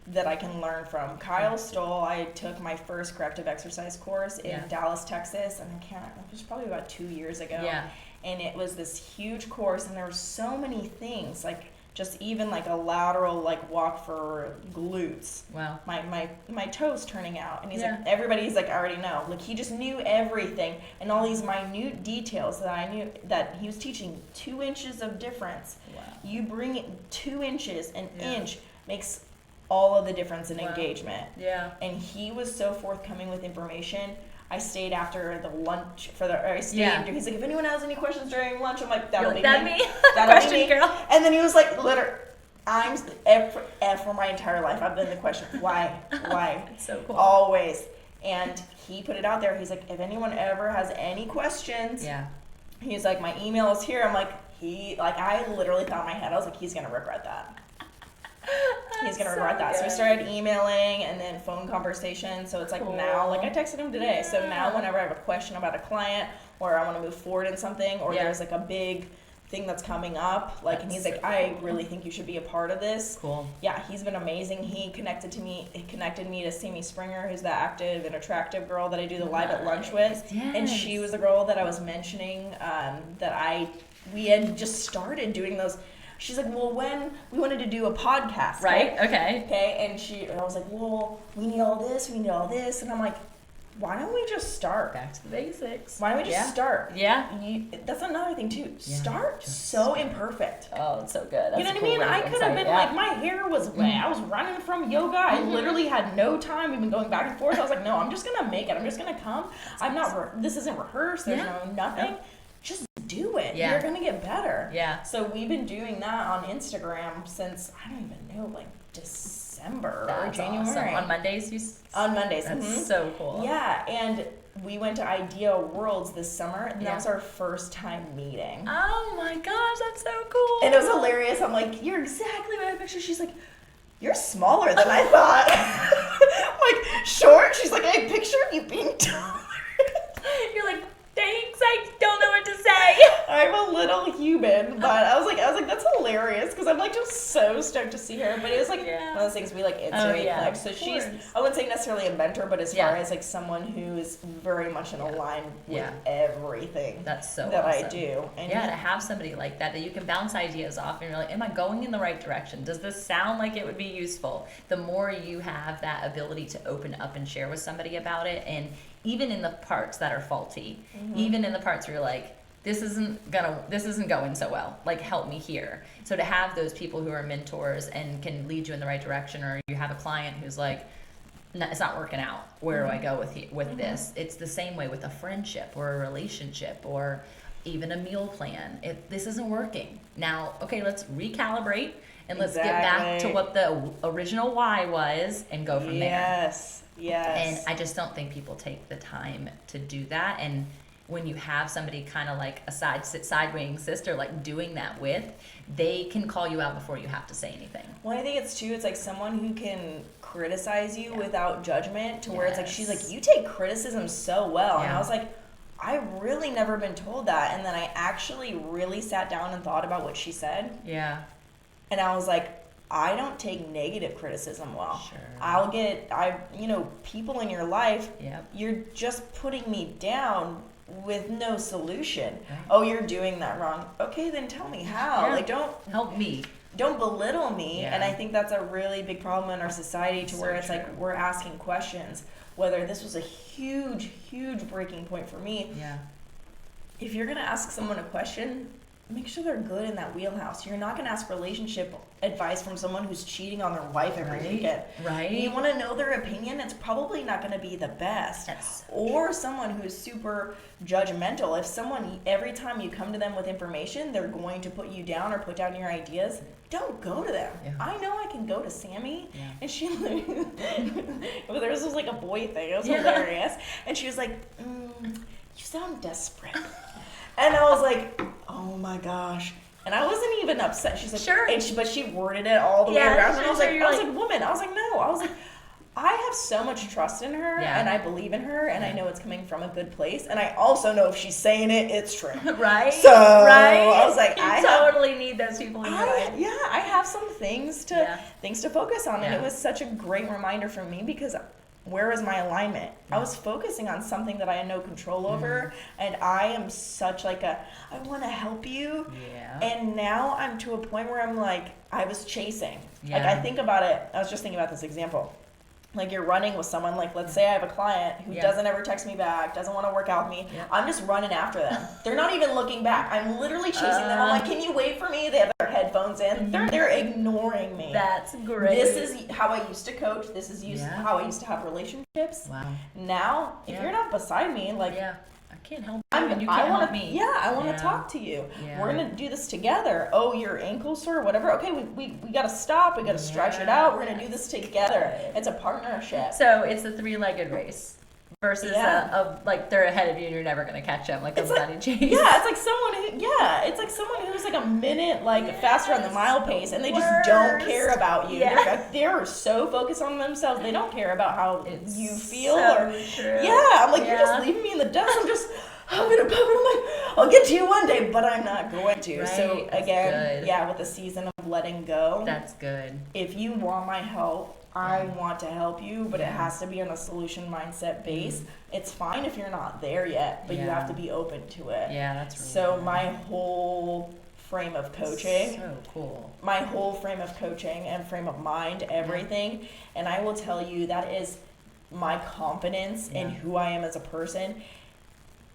that I can learn from. Kyle Stoll, I took my first corrective exercise course in Dallas, Texas, and it was probably about 2 years ago. Yeah. And it was this huge course, and there were so many things, like just even like a lateral like walk for glutes. Wow. My toes turning out. And he's like, everybody's like, I already know. Like, he just knew everything, and all these minute details that I knew, that he was teaching 2 inches of difference. Wow. You bring it 2 inches, an inch makes all of the difference in engagement. Yeah. And he was so forthcoming with information. I stayed after the lunch he's like, if anyone has any questions during lunch, I'm like, that'll be me. That'll be me. Girl. And then he was like, I'm for my entire life, I've been the question. Why? It's so cool. Always. And he put it out there. He's like, if anyone ever has any questions, he's like, my email is here. I'm like, I literally thought in my head, I was like, he's gonna regret that. He's gonna regret that. So we started emailing and then phone conversation. So it's like now, like I texted him today. So now whenever I have a question about a client, or I want to move forward in something, or there's like a big thing that's coming up, like, and he's like, I really think you should be a part of this. Cool. Yeah, he's been amazing. He connected me to Sammy Springer, who's the active and attractive girl that I do the live at lunch with. Yes. And she was the girl that I was mentioning, we had just started doing those. She's like, well, when we wanted to do a podcast. Right, okay. Okay, and I was like, well, we need all this. And I'm like, why don't we just start? Back to the basics. Why don't we just start? Yeah. That's another thing too. Yeah, start so imperfect. Oh, it's so good. That's You know what I mean? I could have been like, my hair was wet. I was running from yoga. I literally had no time. We've been going back and forth. I was like, no, I'm just gonna make it. I'm just gonna come. This isn't rehearsed. There's nothing. Just do it. Yeah. You're gonna get better. Yeah. So we've been doing that on Instagram since, I don't even know, like December or January. Awesome. On Mondays, On Mondays. That's so cool. Yeah, and we went to Idea Worlds this summer, and that was our first time meeting. Oh my gosh, that's so cool. And it was hilarious. I'm like, you're exactly my picture. She's like, you're smaller than I thought. I'm like, short? She's like, I pictured you being taller. You're like, thanks, I don't know what to say. I'm a little human, but I was like, that's hilarious because I'm like just so stoked to see her. But it was like one of those things we like instantly clicked. So she's, I wouldn't say necessarily a mentor, but as far as like someone who is very much in line with everything that's so that awesome. I do. And to have somebody like that you can bounce ideas off and you're like, am I going in the right direction? Does this sound like it would be useful? The more you have that ability to open up and share with somebody about it, and even in the parts that are faulty, even in the parts where you're like, this isn't going so well, like help me here. So to have those people who are mentors and can lead you in the right direction, or you have a client who's like, no, it's not working out, where do I go with this? It's the same way with a friendship or a relationship or even a meal plan. If this isn't working, now, okay, let's recalibrate and let's get back to what the original why was and go from there. Yes. And I just don't think people take the time to do that. And when you have somebody kind of like a side-wing sister, like doing that with, they can call you out before you have to say anything. Well, I think it's like someone who can criticize you without judgment, to where it's like, she's like, you take criticism so well. And I was like, I really never been told that. And then I actually really sat down and thought about what she said. Yeah. And I was like, I don't take negative criticism well. Sure. People in your life, you're just putting me down with no solution. Right. Oh, you're doing that wrong. Okay, then tell me how. Like, don't help me. Don't belittle me. And I think that's a really big problem in our society, to where it's like we're asking questions. Whether this was a huge, huge breaking point for me. Yeah. If you're gonna ask someone a question, make sure they're good in that wheelhouse. You're not going to ask relationship advice from someone who's cheating on their wife every weekend. Right. You want to know their opinion, it's probably not going to be the best. Or someone who's super judgmental. If someone, every time you come to them with information, they're going to put you down or put down your ideas, don't go to them. Yeah. I know I can go to Sammy, and she, well, there was like a boy thing. It was hilarious. And she was like, you sound desperate. And I was like, oh my gosh. And I wasn't even upset. She's like, sure. But she worded it all the way around. And I was like, woman. I was like, no. I was like, I have so much trust in her, and I believe in her, and I know it's coming from a good place. And I also know if she's saying it, it's true. Right. So I was like, I totally need those people in your life. Yeah, I have some things to focus on. And it was such a great reminder for me, because where is my alignment? I was focusing on something that I had no control over, and I am such like I want to help you. Yeah. And now I'm to a point where I'm like, I was chasing. Yeah. Like, I think about it. I was just thinking about this example. Like, you're running with someone, like, let's say I have a client who doesn't ever text me back, doesn't want to work out with me. Yeah. I'm just running after them. They're not even looking back. I'm literally chasing them. I'm like, can you wait for me? They have their headphones in. They're ignoring me. That's great. This is how I used to coach. This is how I used to have relationships. Wow. Now, if you're not beside me, like, I can't help you, and you can't help me. Yeah, I want to talk to you. Yeah. We're gonna do this together. Oh, your ankle sore, whatever. Okay, we gotta stop. We gotta stretch it out. We're gonna do this together. It's a partnership. So it's a 3-legged race versus like they're ahead of you and you're never gonna catch them, like a bunny chase. Yeah, it's like someone who's like a minute faster on the mile pace, and they just don't care about you. Yeah. They're so focused on themselves. They don't care about how you feel. True. I'm like, you're just leaving me in the dust. I'm like, I'll get to you one day, but I'm not going to. Right. So again, with the season of letting go. That's good. If you want my help, I want to help you, but it has to be on a solution mindset base. It's fine if you're not there yet, but you have to be open to it. Yeah, that's really so good. My whole frame of coaching. So cool. My whole frame of coaching and frame of mind, everything. And I will tell you that is my confidence in who I am as a person.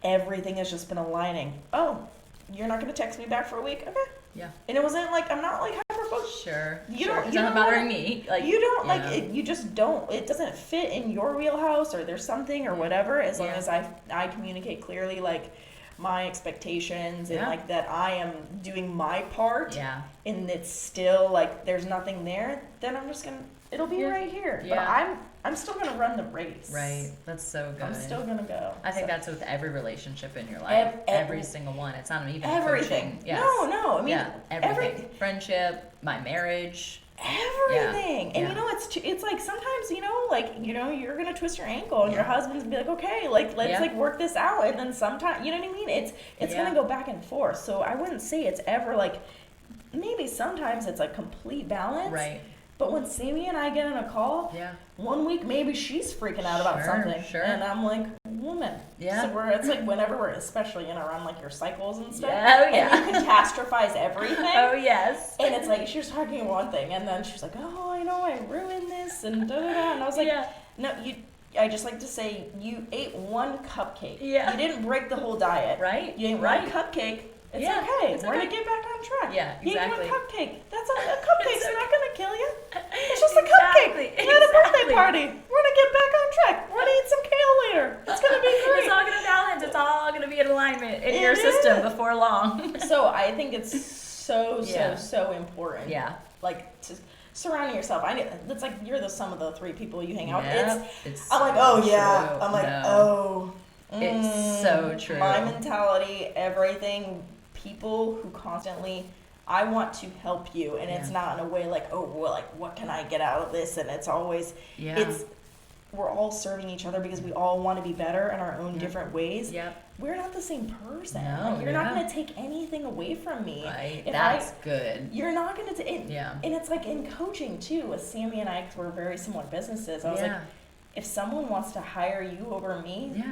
Everything has just been aligning. Oh, you're not going to text me back for a week? Okay. Yeah. And it wasn't like, I'm not like hyper-focused. Sure. You sure. don't, It's you not don't bothering wanna, me. Like, you don't like it, you just don't, it doesn't fit in your wheelhouse, or there's something or whatever, as long as I communicate clearly, like, my expectations and like that I am doing my part. Yeah. And it's still like there's nothing there, then I'm just gonna, it'll be right here. Yeah. But I'm still gonna run the race. Right. That's so good. I'm still gonna go. I think that's with every relationship in your life. Every single one. It's not even everything. Coaching. Yes. No. I mean, everything. Friendship, my marriage. Everything. And you know, it's like sometimes, you know, like, you know, you're gonna twist your ankle and your husband's be like, okay, like let's like work this out, and then sometimes, you know what I mean, it's gonna go back and forth. So I wouldn't say it's ever like, maybe sometimes it's like complete balance, right? But when Sammy and I get on a call, 1 week maybe she's freaking out about something, and I'm like, woman, so it's like whenever we're, especially, you know, around like your cycles and stuff, and you catastrophize everything. And it's like she's talking one thing, and then she's like, oh, I know I ruined this, and da da da, and I was like, no, I just like to say you ate one cupcake. You didn't break the whole diet, right? You ate one cupcake. It's okay. We're gonna get back on track. Yeah, exactly. You eat one cupcake. That's a cupcake's not gonna kill you. It's just a cupcake. We had a birthday party. We're gonna get back on track. We're gonna eat some kale later. It's gonna be great. It's all gonna balance. It's all gonna be in alignment in your system before long. So I think it's so important. Yeah. Like to surrounding yourself. It's like you're the sum of the three people you hang out with. I'm like, oh yeah. I'm like, oh. It's so true. My mentality, everything. People who constantly, I want to help you, and it's not in a way like, oh, well, like, what can I get out of this? And it's always, we're all serving each other because we all want to be better in our own different ways. We're not the same person. No, like, you're not going to take anything away from me. Right. That's good. You're not going to and it's like in coaching too, with Sammy and I, because we're very similar businesses. I was like, if someone wants to hire you over me,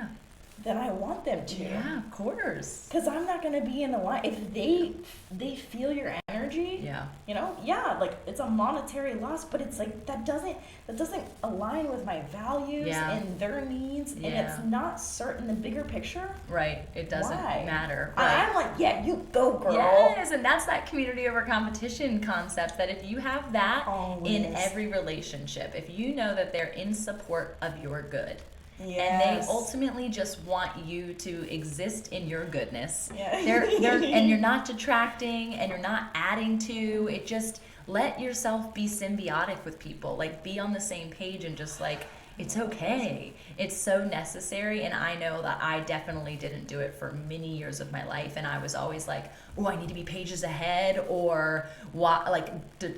then I want them to. Yeah, of course. Because I'm not going to be in the line. If they feel your energy, you know, like it's a monetary loss, but it's like that doesn't align with my values and their needs, and it's not certain the bigger picture. Right. It doesn't matter. Right. I'm like, you go, girl. Yes, and that's that community over competition concept, that if you have that in every relationship, if you know that they're in support of your good, and they ultimately just want you to exist in your goodness. And you're not detracting, and you're not adding to. It just let yourself be symbiotic with people. Like, be on the same page, and just like, it's okay. It's so necessary. And I know that I definitely didn't do it for many years of my life. And I was always like, oh, I need to be pages ahead, or what, like,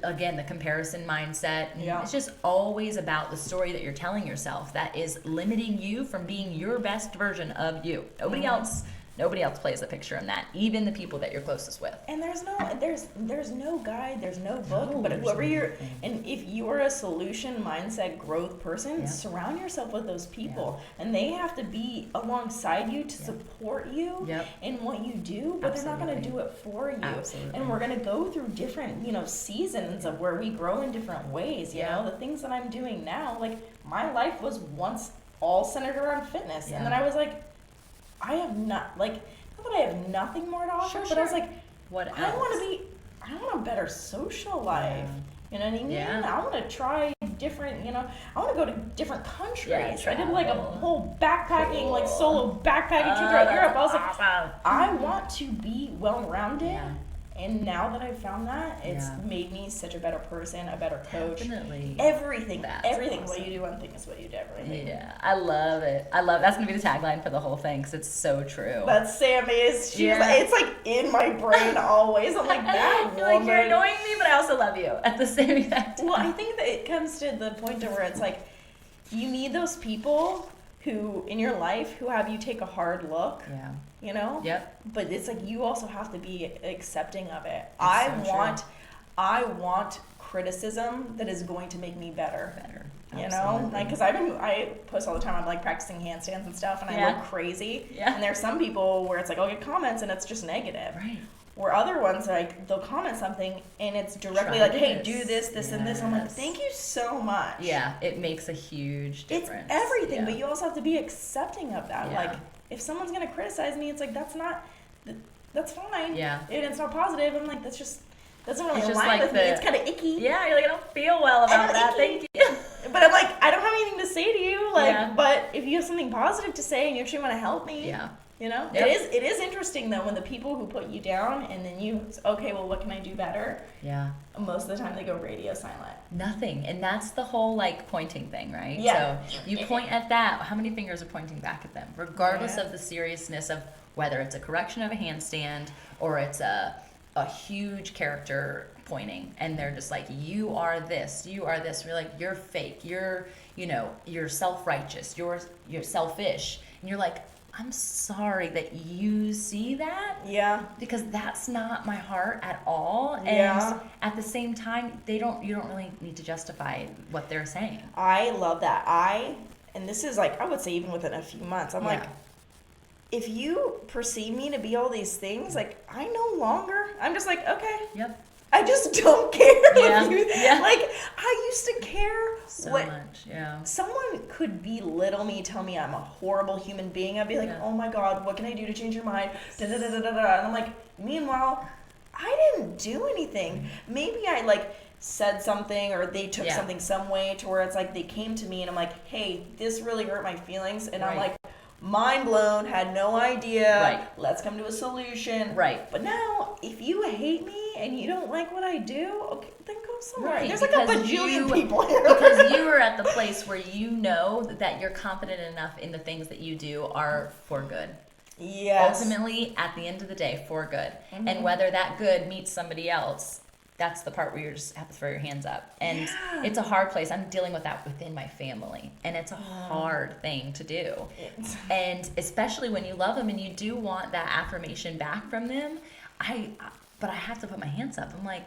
again, the comparison mindset. It's just always about the story that you're telling yourself that is limiting you from being your best version of you. Nobody else plays a picture in that, even the people that you're closest with. And there's no guide, there's no book, but whoever and if you're a solution mindset growth person, surround yourself with those people, and they have to be alongside you to support you in what you do, but they're not going to do it for you. And we're going to go through different, seasons of where we grow in different ways. You know, the things that I'm doing now, like, my life was once all centered around fitness, and then I was like, I have not that I have nothing more to offer, but I was like, what else? I want a better social life. You know what I mean? I want to try different, I want to go to different countries. I did like a whole backpacking, like solo backpacking trip throughout Europe. I was like, I want to be well-rounded. And now that I've found that, it's made me such a better person, a better coach. Definitely. Everything. That's awesome. What you do one thing is what you do everything. Yeah, I love it. That's going to be the tagline for the whole thing, because it's so true. That's Sammy's. It's like in my brain always. I'm like, that woman. Like, you're annoying me, but I also love you at the same time. Well, I think that it comes to the point where it's like, you need those people who in your life who have you take a hard look. But it's like, you also have to be accepting of it. I want criticism that is going to make me better. Like, because I post all the time, I'm like practicing handstands and stuff, and I look crazy. And there's some people where it's like, I'll get comments and it's just negative. Right. Where other ones, like, they'll comment something and it's directly like, hey, do this, and this. I'm like, thank you so much. Yeah, it makes a huge difference. It's everything, but you also have to be accepting of that. Yeah. Like, if someone's going to criticize me, it's like, that's fine. Yeah. And it's not positive. I'm like, that's just, doesn't really It's just align like with me. It's kind of icky. Yeah, you're like, I don't feel well about that. Thank you. But I'm like, I don't have anything to say to you. Like, but if you have something positive to say and you actually want to help me, you know, it is interesting though when the people who put you down and then you, okay, well, what can I do better? Yeah. Most of the time they go radio silent. Nothing. And that's the whole like pointing thing, right? Yeah. So you point at that, how many fingers are pointing back at them? Regardless of the seriousness of whether it's a correction of a handstand or it's a huge character pointing, and they're just like, you are this. We're like, you're fake. You're self-righteous. You're selfish. And you're like, I'm sorry that you see that. Yeah. Because that's not my heart at all. And at the same time, you don't really need to justify what they're saying. I love that. And this is like, I would say even within a few months, I'm like, if you perceive me to be all these things, like, I'm just like, okay. Yep. I just don't care. Like, I used to care so much. Yeah. Someone could belittle me, tell me I'm a horrible human being. I'd be like, oh my God, what can I do to change your mind? Da, da, da, da, da, da. And I'm like, meanwhile, I didn't do anything. Maybe I like said something or they took something some way to where it's like they came to me and I'm like, hey, this really hurt my feelings. And I'm like, mind blown, had no idea. Let's come to a solution. But now, if you hate me and you don't like what I do, okay, then go somewhere. There's like a bajillion people here. Because you are at the place where you know that you're confident enough in the things that you do are for good. Yes. Ultimately, at the end of the day, for good. And whether that good meets somebody else, that's the part where you just have to throw your hands up. And it's a hard place. I'm dealing with that within my family. And it's a hard thing to do. And especially when you love them and you do want that affirmation back from them, but I have to put my hands up. I'm like,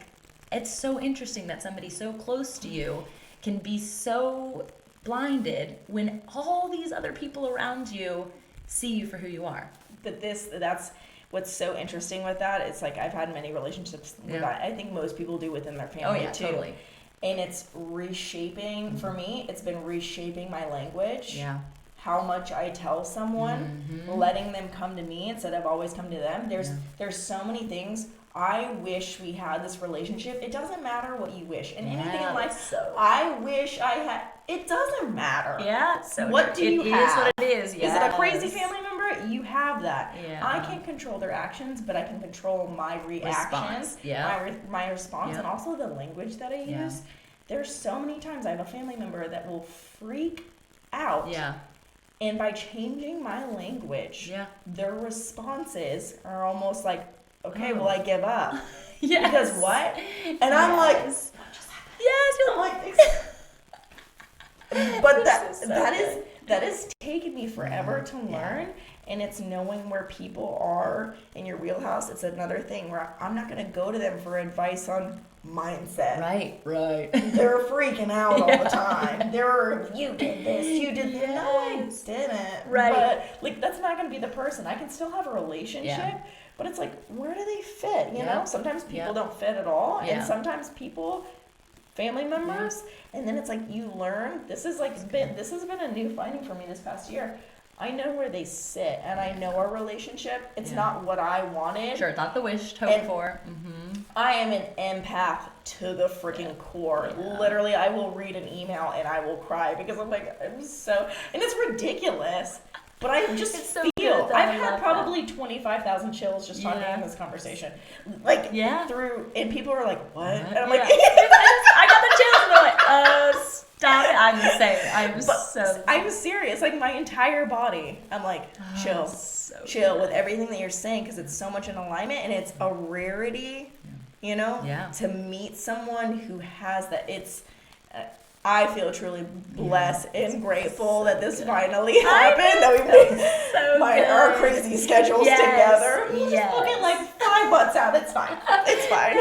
it's so interesting that somebody so close to you can be so blinded when all these other people around you see you for who you are. But that's what's so interesting with that. It's like I've had many relationships with that. I think most people do within their family too. Totally. And it's reshaping, for me, it's been reshaping my language. Yeah. How much I tell someone, letting them come to me instead of always come to them. There's so many things. I wish we had this relationship. It doesn't matter what you wish. And anything in life, I wish I had. It doesn't matter. Yeah. So what do you have? It is what it is. Is it a crazy family member? You have that. Yeah. I can't control their actions, but I can control my reactions, my response, and also the language that I use. There's so many times I have a family member that will freak out. Yeah. And by changing my language, their responses are almost like, okay, well, I give up. Because what? And I'm like, what just happened? You're like, but that is taken me forever to learn. And it's knowing where people are in your wheelhouse. It's another thing where I'm not going to go to them for advice on mindset. Right. They're freaking out all the time. You did this, you did that. No, I didn't. Right. But like, that's not going to be the person. I can still have a relationship, but it's like, where do they fit? You know, sometimes people don't fit at all, and sometimes people, family members, and then it's like you learn. This has been a new finding for me this past year. I know where they sit, and I know our relationship. It's not what I wanted. Sure, not the wish, hoped for. I am an empath to the freaking core. Literally, I will read an email and I will cry because I'm like, and it's ridiculous. But I just feel. I've had probably 25,000 chills just talking in this conversation. Like, and people are like, what? And I'm like, I got the chills, and they're like, stop it. I'm the same. I'm serious. Like, my entire body, I'm like, chill with everything that you're saying because it's so much in alignment and it's a rarity, you know, to meet someone who has that. I feel truly blessed and grateful that this finally happened. That we made our crazy schedules together. We'll just book it like 5 months out. It's fine. It's fine.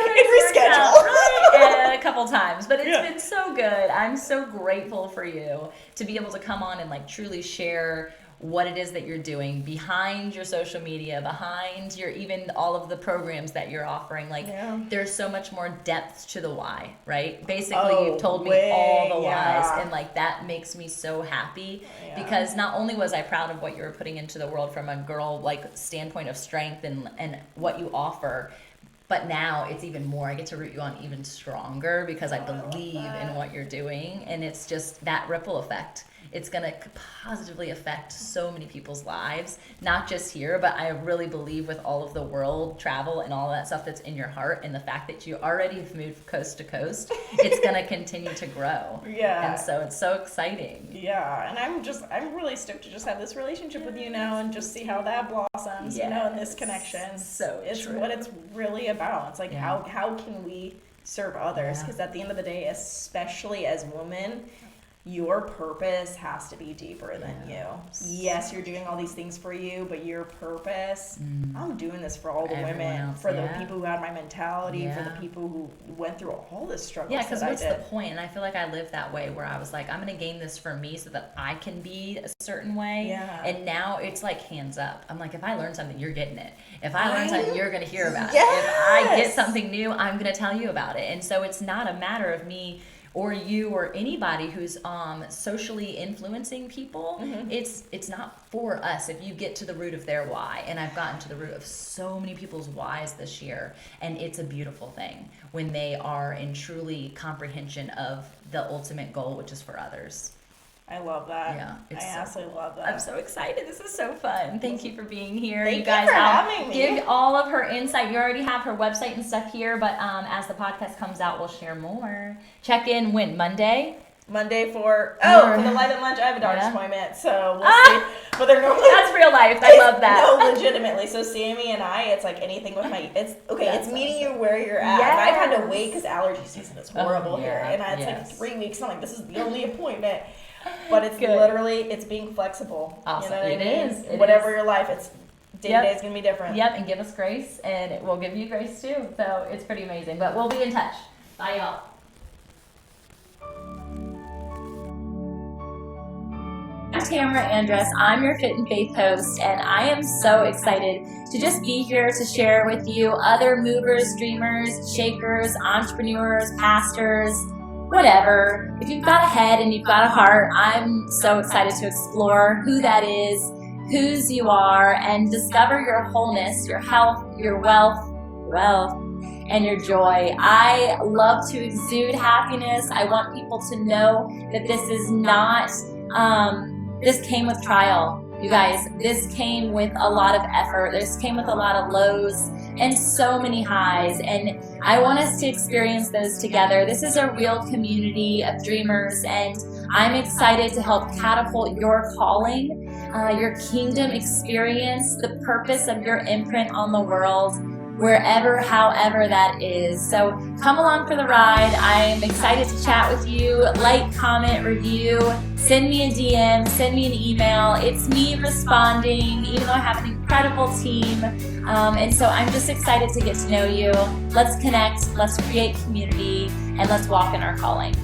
A couple times, but it's been so good. I'm so grateful for you to be able to come on and like truly share what it is that you're doing behind your social media, behind your even all of the programs that you're offering. Like there's so much more depth to the why, right? Basically, you've told me all the whys, and like that makes me so happy because not only was I proud of what you were putting into the world from a girl like standpoint of strength and what you offer, but now it's even more. I get to root you on even stronger because I believe in what you're doing, and it's just that ripple effect. It's going to positively affect so many people's lives, not just here, but I really believe with all of the world travel and all that stuff that's in your heart and the fact that you already have moved coast to coast, it's going to continue to grow. Yeah. And so it's so exciting. Yeah. And I'm really stoked to just have this relationship with you now and just see how that blossoms, you know, and this connection. So it's true. What it's really about. It's like, how can we serve others? Because at the end of the day, especially as women, your purpose has to be deeper than you. Yes, you're doing all these things for you, but your purpose, I'm doing this for all the women, for the people who had my mentality, for the people who went through all this struggle. Yeah, because what's the point? And I feel like I lived that way where I was like, I'm going to gain this for me so that I can be a certain way. Yeah. And now it's like hands up. I'm like, if I learn something, you're getting it. If I learn something, you're going to hear about it. If I get something new, I'm going to tell you about it. And so it's not a matter of me or you or anybody who's socially influencing people. It's not for us if you get to the root of their why. And I've gotten to the root of so many people's whys this year, and it's a beautiful thing when they are in truly comprehension of the ultimate goal, which is for others. I love that. Yeah, I absolutely love that. I'm so excited. This is so fun. Thank you for being here. Thank you guys for having me. Give all of her insight. You already have her website and stuff here, but as the podcast comes out, we'll share more. Check in when? Monday for the light and lunch. I have a doctor's appointment, so we'll see. But they're normally that's real life. I love that. No, legitimately. So Sammy and I, it's like anything with my. It's meeting you where you're at. Yes. And I've had to wait because allergy season is horrible here, and it's like 3 weeks. I'm like, this is the only appointment. But it's literally, it's being flexible. Awesome. You know what It I mean? is. Whatever your life, it's day to day is going to be different. Yep, and give us grace, and we'll give you grace too. So it's pretty amazing. But we'll be in touch. Bye, y'all. I'm Tamara Andress. I'm your Fit and Faith host, and I am so excited to just be here to share with you other movers, dreamers, shakers, entrepreneurs, pastors, whatever. If you've got a head and you've got a heart, I'm so excited to explore who that is, whose you are, and discover your wholeness, your health, your wealth, and your joy. I love to exude happiness. I want people to know that this is not, this came with trial. You guys, this came with a lot of effort. This came with a lot of lows and so many highs. And I want us to experience those together. This is a real community of dreamers, and I'm excited to help catapult your calling, your kingdom experience, the purpose of your imprint on the world, wherever, however that is. So come along for the ride. I'm excited to chat with you. Like, comment, review, send me a DM, send me an email. It's me responding, even though I have an incredible team. And so I'm just excited to get to know you. Let's connect, let's create community, and let's walk in our calling.